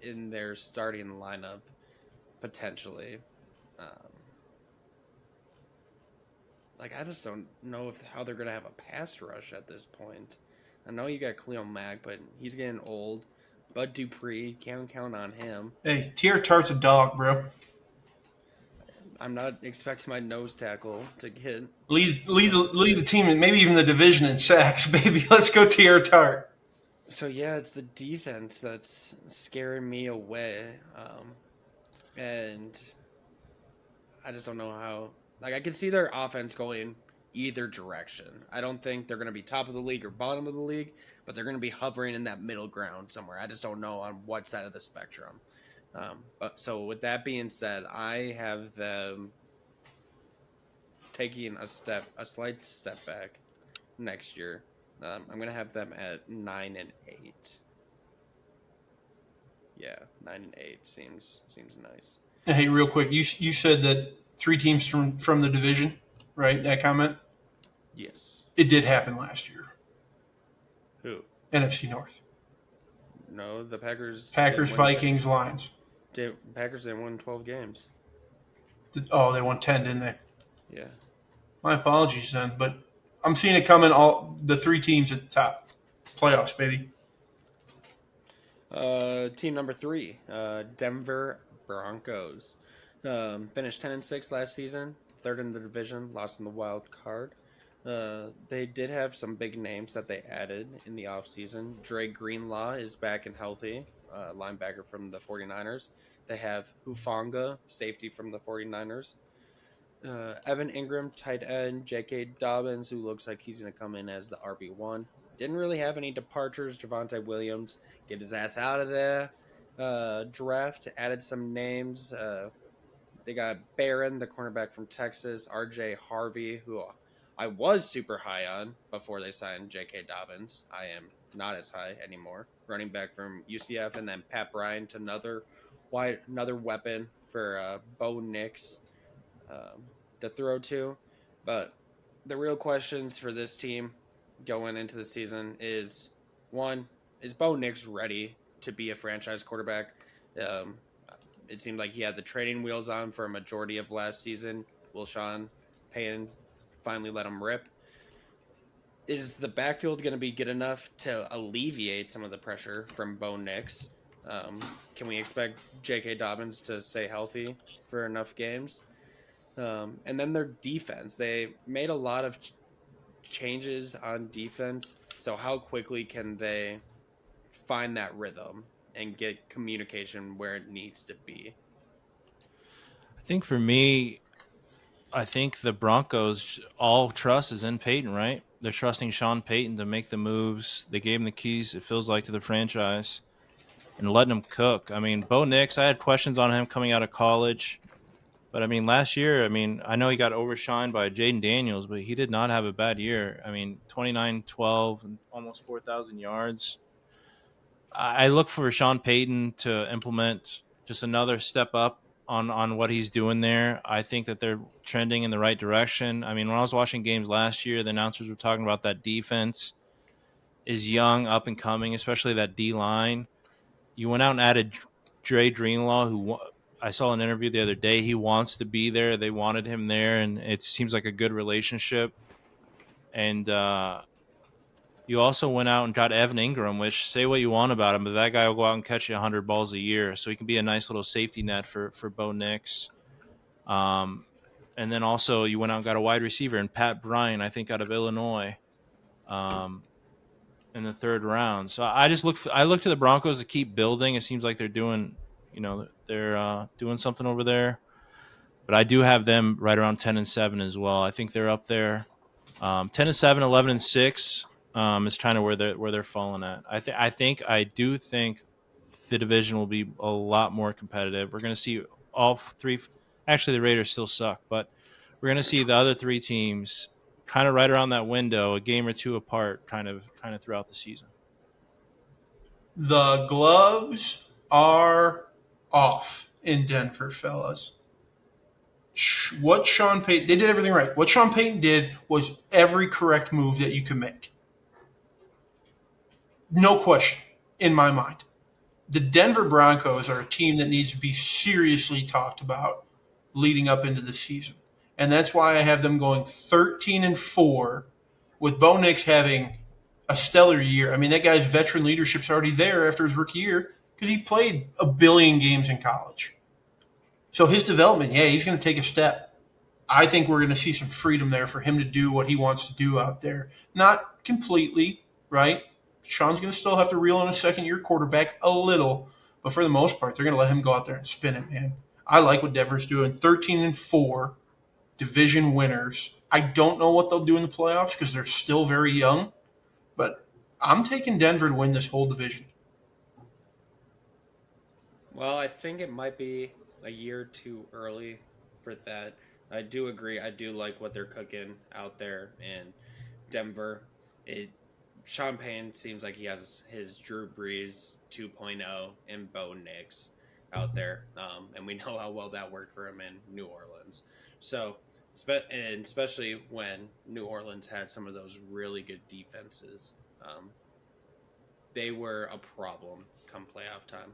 in their starting lineup. Potentially, I just don't know how they're gonna have a pass rush at this point. I know you got Khalil Mack, but he's getting old. Bud Dupree, can't count on him. Hey, Tier Tart's a dog, bro. I'm not expecting my nose tackle to get lead the team and maybe even the division in sacks, baby. Let's go Tier Tart. So yeah, it's the defense that's scaring me away. And I just don't know how. Like, I can see their offense going either direction. I don't think they're going to be top of the league or bottom of the league, but they're going to be hovering in that middle ground somewhere. I just don't know on what side of the spectrum. But so with that being said, I have them taking a slight step back next year. I'm going to have them at 9-8. Yeah, 9-8 seems nice. Hey, real quick, you said that 3 teams from the division, right? That comment. Yes. It did happen last year. Who? NFC North. No, the Packers. Packers, Vikings, Lions. Packers didn't win 12 games. Oh, they won 10, didn't they? Yeah. My apologies then, but I'm seeing it coming. All the 3 teams at the top, playoffs, baby. Team number 3, Denver Broncos. Finished 10-6 last season, third in the division, lost in the wild card. They did have some big names that they added in the offseason. Dre Greenlaw is back and healthy, linebacker from the 49ers. They have Hufanga, safety from the 49ers. Evan Ingram, tight end. J.K. Dobbins, who looks like he's going to come in as the RB1. Didn't really have any departures. Javonte Williams, get his ass out of there. Draft, added some names. They got Barron, the cornerback from Texas. R.J. Harvey, who I was super high on before they signed J.K. Dobbins. I am not as high anymore. Running back from UCF. And then Pat Bryant, another weapon for Bo Nix to throw to. But the real questions for this team going into the season is, one, is Bo Nix ready to be a franchise quarterback? It seemed like he had the training wheels on for a majority of last season. Will Sean Payton finally let him rip? Is the backfield going to be good enough to alleviate some of the pressure from Bo Nix? Can we expect J.K. Dobbins to stay healthy for enough games? And then their defense. They made a lot of changes on defense. So how quickly can they find that rhythm and get communication where it needs to be? I think for me, I think the Broncos, all trust is in Peyton, right? They're trusting Sean Payton to make the moves. They gave him the keys, it feels like, to the franchise and letting him cook. I mean, Bo Nix, I had questions on him coming out of college. But, I mean, last year, I know he got overshined by Jaden Daniels, but he did not have a bad year. I mean, 29-12 and almost 4,000 yards. I look for Sean Payton to implement just another step up on what he's doing there. I think that they're trending in the right direction. I mean, when I was watching games last year, the announcers were talking about that defense is young, up and coming, especially that D-line. You went out and added Dre Greenlaw, who I saw an interview the other day. He wants to be there. They wanted him there, and it seems like a good relationship. And you also went out and got Evan Ingram, which, say what you want about him, but that guy will go out and catch you 100 balls a year. So he can be a nice little safety net for Bo Nix. And then also you went out and got a wide receiver, and Pat Bryant, I think, out of Illinois, in the 3rd round. So I look to the Broncos to keep building. It seems like they're doing something over there. But I do have them right around 10-7 as well. I think they're up there. 10-7, 11-6 is kind of where they're falling at. I do think the division will be a lot more competitive. We're going to see all 3. Actually, the Raiders still suck, but we're going to see the other 3 teams kind of right around that window, a game or 2 apart, kind of throughout the season. The gloves are off in Denver, fellas. What Sean Payton, they did everything right. What Sean Payton did was every correct move that you could make. No question in my mind. The Denver Broncos are a team that needs to be seriously talked about leading up into the season. And that's why I have them going 13-4, with Bo Nix having a stellar year. I mean, that guy's veteran leadership's already there after his rookie year because he played a billion games in college. So his development, he's going to take a step. I think we're going to see some freedom there for him to do what he wants to do out there. Not completely, right? Sean's going to still have to reel in a second-year quarterback a little, but for the most part, they're going to let him go out there and spin it, man. I like what Denver's doing. 13-4, division winners. I don't know what they'll do in the playoffs because they're still very young, but I'm taking Denver to win this whole division. Well, I think it might be a year too early for that. I do agree. I do like what they're cooking out there in Denver. It Sean Payne seems like he has his Drew Brees 2.0 and Bo Nix out there, and we know how well that worked for him in New Orleans. So, and especially when New Orleans had some of those really good defenses, they were a problem come playoff time.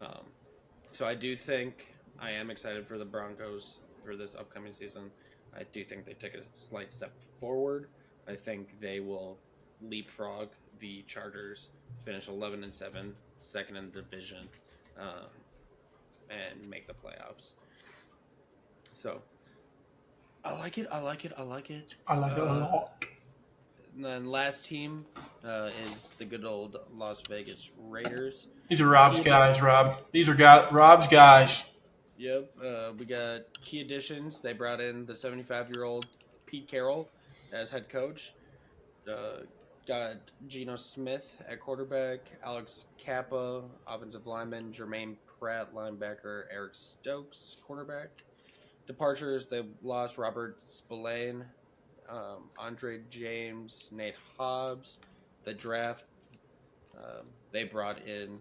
Um, so I do think I am excited for the Broncos for this upcoming season. I do think they take a slight step forward. I think they will leapfrog the Chargers, finish 11-7, second in the division, um, and make the playoffs. So I like it. I like it. I like it. I like it a lot. And then last team is the good old Las Vegas Raiders. These are Rob's guys, Rob. These are Rob's guys. Yep. We got key additions. They brought in the 75-year-old Pete Carroll as head coach. Got Geno Smith at quarterback, Alex Kappa, offensive lineman, Jermaine Pratt, linebacker, Eric Stokes, cornerback. Departures, they lost Robert Spillane, Andre James, Nate Hobbs. The draft, they brought in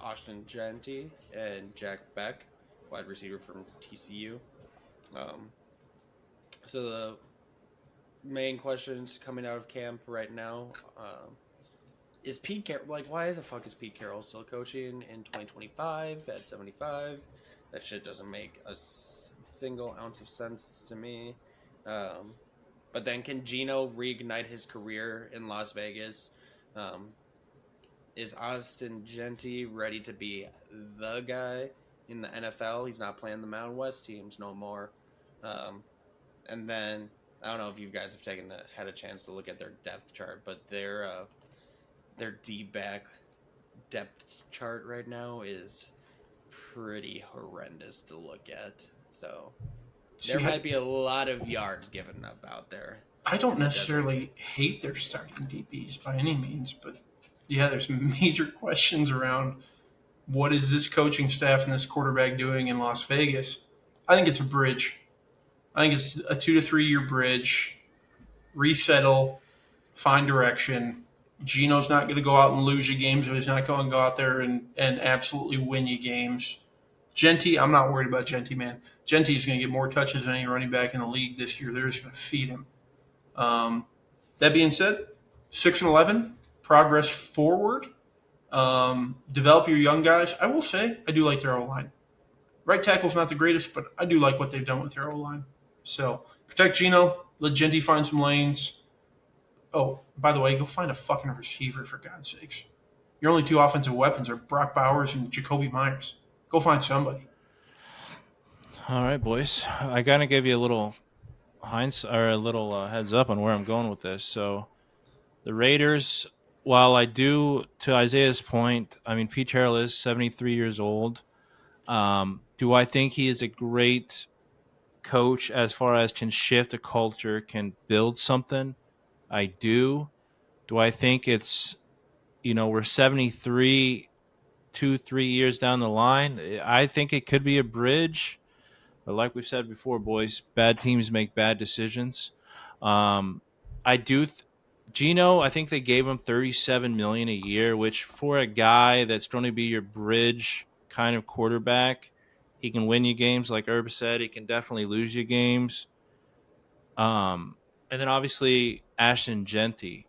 Austin Genty and Jack Beck, wide receiver from TCU. Um, so the main questions coming out of camp right now is Pete Carroll, like, why the fuck is Pete Carroll still coaching in 2025 at 75? That shit doesn't make a single ounce of sense to me. But then can Geno reignite his career in Las Vegas? Is Austin Genty ready to be the guy in the NFL? He's not playing the Mountain West teams no more. And then I don't know if you guys have had a chance to look at their depth chart, but their D-back depth chart right now is pretty horrendous to look at. So there might be a lot of yards given up out there. I don't necessarily hate their starting DBs by any means, but yeah, there's major questions around what is this coaching staff and this quarterback doing in Las Vegas. I think it's a bridge. I think it's a 2 to 3 year bridge. Resettle, find direction. Geno's not going to go out and lose you games, but he's not going to go out there and absolutely win you games. Genty, I'm not worried about Genty, man. Genty is going to get more touches than any running back in the league this year. They're just going to feed him. That being said, 6-11, progress forward. Develop your young guys. I will say, I do like their O-line. Right tackle's not the greatest, but I do like what they've done with their O-line. So protect Geno. Let Genty find some lanes. Oh, by the way, go find a fucking receiver, for God's sakes. Your only two offensive weapons are Brock Bowers and Jacoby Myers. Go find somebody. All right, boys. I gotta give you a little heads up on where I'm going with this. So the Raiders, while I do, to Isaiah's point, I mean, Pete Carroll is 73 years old. Do I think he is a great coach as far as can shift a culture, can build something? I do. Do I think it's, we're 73, 2-3 years down the line? I think it could be a bridge. But like we've said before, boys, bad teams make bad decisions. I do. Geno, I think they gave him $37 million a year, which for a guy that's going to be your bridge kind of quarterback, he can win you games. Like Herb said, he can definitely lose you games. And then obviously Ashton Genty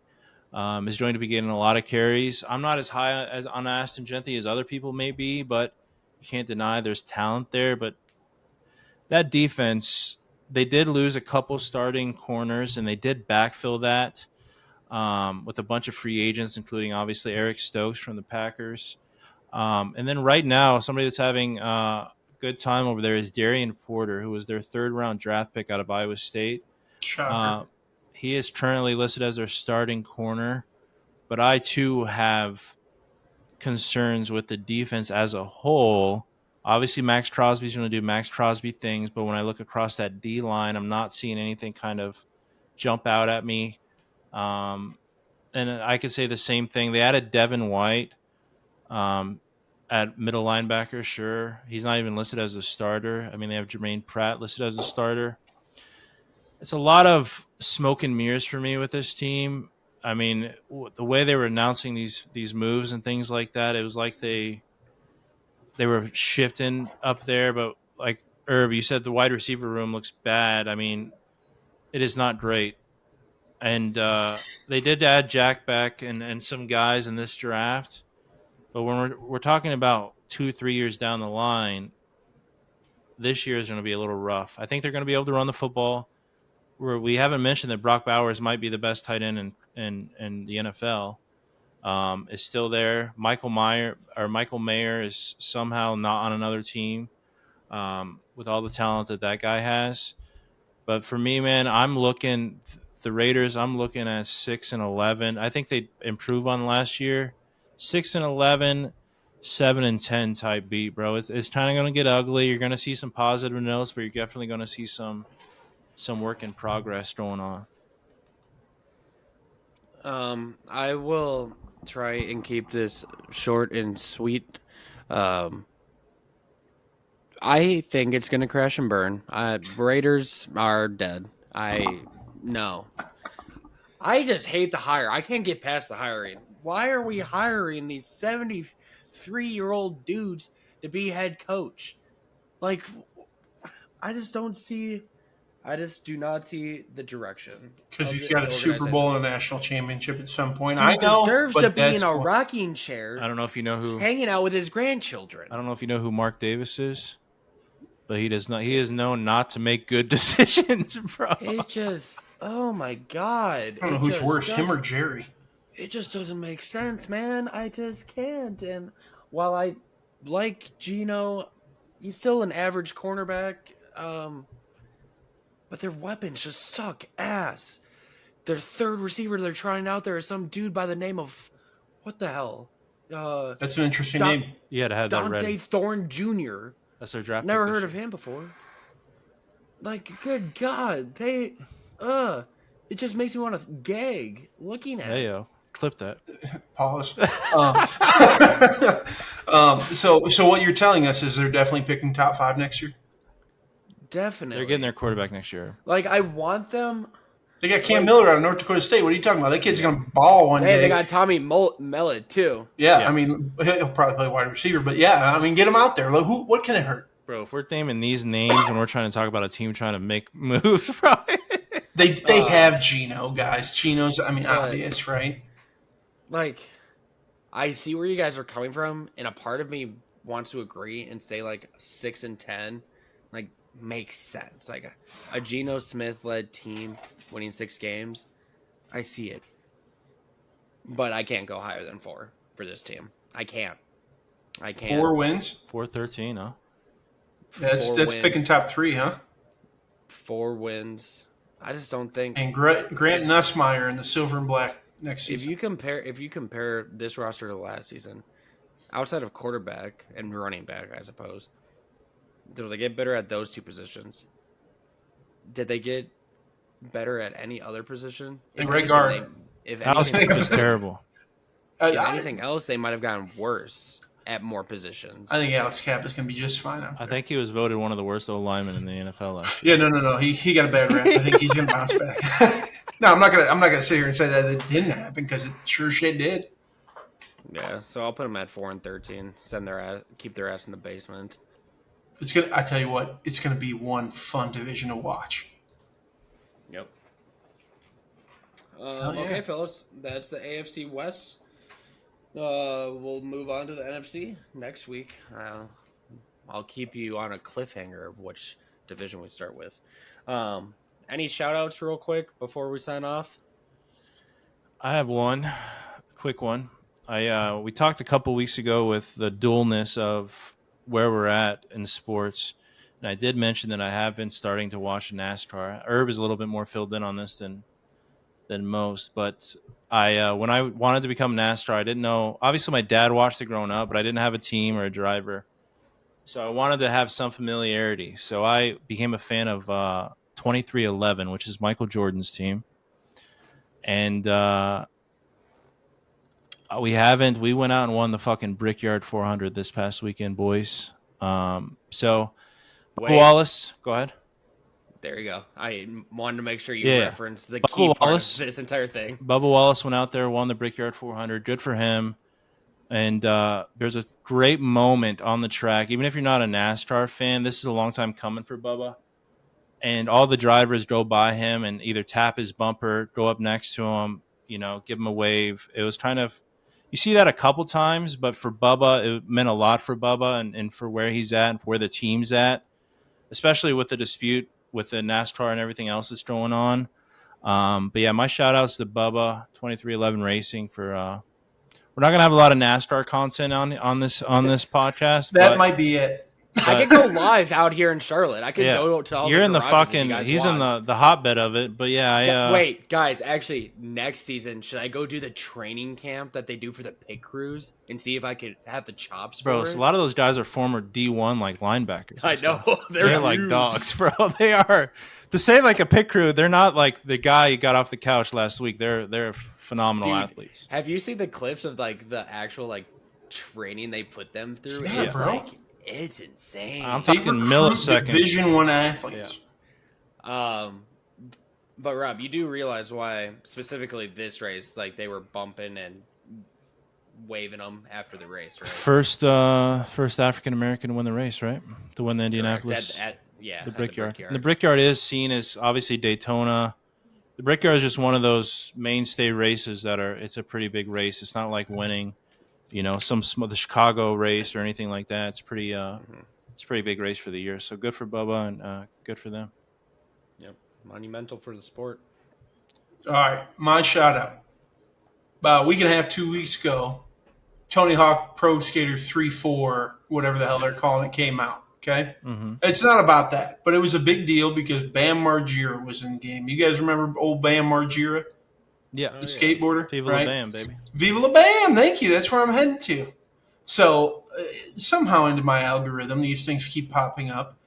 is going to be getting a lot of carries. I'm not as high as on Ashton Genty as other people may be, but you can't deny there's talent there. But that defense, they did lose a couple starting corners, and they did backfill that with a bunch of free agents, including obviously Eric Stokes from the Packers. And then right now, somebody that's having a good time over there is Darian Porter, who was their third-round draft pick out of Iowa State. Shocker. He is currently listed as their starting corner, but I too have concerns with the defense as a whole Obviously, Max Crosby's going to do Max Crosby things, but when I look across that D line, I'm not seeing anything kind of jump out at me. And I could say the same thing. They added Devin White at middle linebacker. Sure, he's not even listed as a starter. I mean, they have Jermaine Pratt listed as a starter. It's a lot of smoke and mirrors for me with this team. I mean, the way they were announcing these moves and things like that, it was like they were shifting up there. But like Herb, you said the wide receiver room looks bad. I mean, it is not great. And they did add Jack Beck and some guys in this draft. But when we're talking about 2-3 years down the line, this year is going to be a little rough. I think they're going to be able to run the football. We haven't mentioned that Brock Bowers might be the best tight end in the NFL. Is still there. Michael Mayer is somehow not on another team with all the talent that guy has. But for me, man, I'm looking the Raiders. I'm looking at 6-11. I think they improve on last year. 6-11, 7-10 type beat, bro. It's kind of going to get ugly. You're going to see some positive notes, but you're definitely going to see some work in progress going on. I will try and keep this short and sweet. I think it's gonna crash and burn. Raiders are dead. No. I just hate the hire. I can't get past the hiring. Why are we hiring these 73-year-old dudes to be head coach? Like, I just do not see the direction. Because of he's this got a Super organization. Bowl and a national championship at some point. He I know, deserves but to be that's in a what- rocking chair, I don't know if you know who hanging out with his grandchildren. I don't know if you know who Mark Davis is, but he does not. He is known not to make good decisions, bro. It just, oh my god! I don't know who's worse, him or Jerry. It just doesn't make sense, man. I just can't. And while I like Geno, he's still an average cornerback. But their weapons just suck ass. Their third receiver they're trying out there is some dude by the name of what the hell? That's an interesting name. You had to have that Dante ready. Thorne Jr. That's their draft. Never pick heard this of year. him before. Like, good God, it just makes me want to gag looking at Hey it. yo, clip that. Pause. So what you're telling us is they're definitely picking top 5 next year. Definitely, They're getting their quarterback next year. Like, I want them. They got Cam Miller out of North Dakota State. What are you talking about? That kid's going to ball one day. Hey, they got Tommy Mellett too. Yeah, I mean, he'll probably play wide receiver, but yeah, I mean, get him out there. What can it hurt? Bro, if we're naming these names and we're trying to talk about a team trying to make moves, bro. They have Geno, guys. Geno's, I mean, obvious, right? Like, I see where you guys are coming from, and a part of me wants to agree and say like 6-10, like makes sense. Like a Geno Smith led team winning 6 games, I see it, but I can't go higher than 4 for this team. I can't. 4 wins. 4-13, huh? That's wins. picking top 3, huh? 4 wins. I just don't think. And Grant Nussmeier in the silver and black next season. If you compare this roster to last season, outside of quarterback and running back, I suppose, did they get better at those 2 positions? Did they get better at any other position? And right guard. If Alex anything, was terrible. if anything else, they might have gotten worse at more positions. I think Alex Kapp is going to be just fine out there. I think he was voted one of the worst linemen in the NFL last year. Yeah, no. He got a bad rap. I think he's going to bounce back. No, I'm not gonna sit here and say that it didn't happen because it sure shit did. Yeah, so I'll put them at 4-13. Keep their ass in the basement. I tell you what, it's gonna be one fun division to watch. Yep. yeah. Okay, fellas, that's the AFC West. We'll move on to the NFC next week. I'll keep you on a cliffhanger of which division we start with. Any shout-outs real quick before we sign off? I have one, quick one. We talked a couple weeks ago with the dualness of where we're at in sports, and I did mention that I have been starting to watch NASCAR. Herb is a little bit more filled in on this than most, but when I wanted to become NASCAR, I didn't know. Obviously, my dad watched it growing up, but I didn't have a team or a driver. So I wanted to have some familiarity. So I became a fan of 2311, which is Michael Jordan's team. And we went out and won the fucking Brickyard 400 this past weekend, boys. So Bubba Wait, Wallace, go ahead. there you go. I wanted to make sure you Yeah. referenced the Bubba key part Wallace. of this entire thing. Bubba Wallace went out there, won the Brickyard 400. Good for him. And there's a great moment on the track. Even if you're not a NASCAR fan, this is a long time coming for Bubba. And all the drivers go by him and either tap his bumper, go up next to him, give him a wave. It was kind of, you see that a couple times, but for Bubba, it meant a lot for Bubba and for where he's at and for where the team's at, especially with the dispute with the NASCAR and everything else that's going on. But yeah, my shout outs to Bubba 2311 Racing for we're not gonna have a lot of NASCAR content on this podcast. That might be it. I could go live out here in Charlotte. I could Yeah. go to all You're the in the garages if fucking. you guys He's want. in the hotbed of it, but yeah. Wait, guys. Actually, next season, should I go do the training camp that they do for the pit crews and see if I could have the chops bro. for So it? a lot of those guys are former D1 like linebackers. I and know stuff. they're like huge. dogs, bro. They are. To say like a pit crew, they're not like the guy you got off the couch last week. They're phenomenal Dude, athletes. Have you seen the clips of like the actual like training they put them through? Yeah, It's bro. like it's insane. I'm They talking recruit milliseconds. Division I athletes. But Rob, you do realize why specifically this race, like they were bumping and waving them after the race, right? First African American to win the race, right? To win the Indianapolis. At The Brickyard. And the Brickyard is seen as obviously Daytona. The Brickyard is just one of those mainstay races that it's a pretty big race. It's not like winning, the Chicago race or anything like that. It's pretty it's a pretty big race for the year. So good for Bubba and good for them. Yep, monumental for the sport. All right, my shout out. About a week and a half, 2 weeks ago, Tony Hawk Pro Skater 3-4, whatever the hell they're calling it, came out. Okay? Mm-hmm. It's not about that, but it was a big deal because Bam Margera was in the game. You guys remember old Bam Margera, Yeah. the skateboarder? Viva right? la Bam, baby. Viva la Bam! Thank you. That's where I'm heading to. So somehow into my algorithm, these things keep popping up,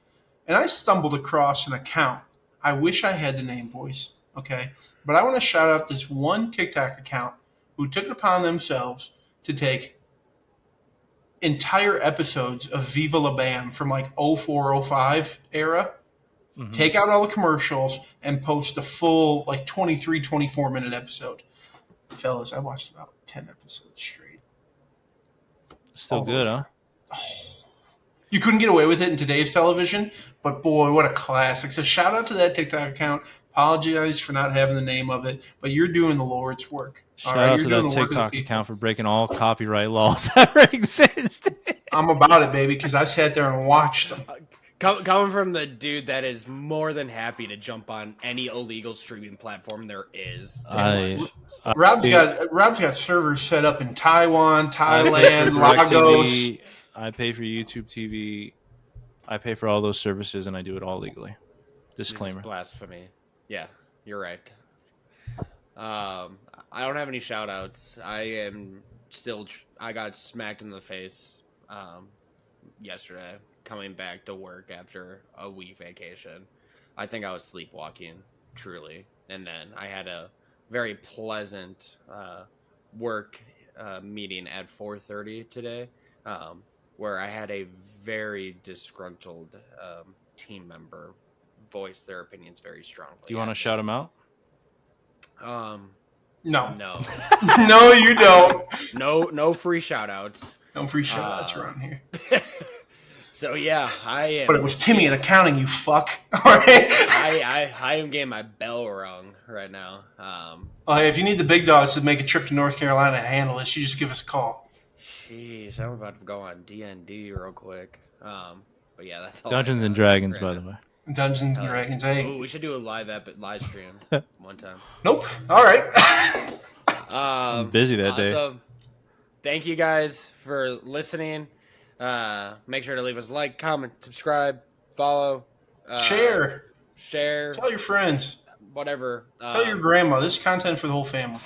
and I stumbled across an account. I wish I had the name, boys. Okay, but I want to shout out this one TikTok account who took it upon themselves to take entire episodes of Viva La Bam from like 04, 05 era, take out all the commercials, and post a full like 23, 24-minute episode. Fellas, I watched about 10 episodes straight. Still good, huh? You couldn't get away with it in today's television, but boy, what a classic. So shout out to that TikTok account. Apologize for not having the name of it, but you're doing the Lord's work. Shout out to that TikTok account for breaking all copyright laws that ever exist. I'm about it, baby, because I sat there and watched them. Coming from the dude that is more than happy to jump on any illegal streaming platform there is. Rob's got servers set up in Taiwan, Thailand, Lagos. I pay for YouTube TV. I pay for all those services, and I do it all legally. Disclaimer. Blasphemy. Yeah, you're right. I don't have any shout outs. I got smacked in the face yesterday coming back to work after a week vacation. I think I was sleepwalking, truly. And then I had a very pleasant work meeting at 4:30 today, where I had a very disgruntled team member voice their opinions very strongly. Do you want to shout them out? No. No. No, you don't. No free shout outs. No free shout outs around here. So yeah, I am. But it was Timmy in accounting, you fuck. All right. I am getting my bell rung right now. If you need the big dogs to make a trip to North Carolina to handle this, you just give us a call. Jeez, I'm about to go on D&D real quick. But yeah, that's all. Dungeons and Dragons, by the way. Dungeons and Dragons. Hey. Ooh, we should do a live stream one time. Nope. All right. I'm busy that day. So, thank you guys for listening. Make sure to leave us a like, comment, subscribe, follow, share, tell your friends, whatever. Tell your grandma. This is content for the whole family.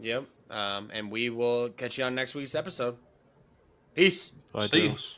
Yep. And we will catch you on next week's episode. Peace. Bye, See you. Dose.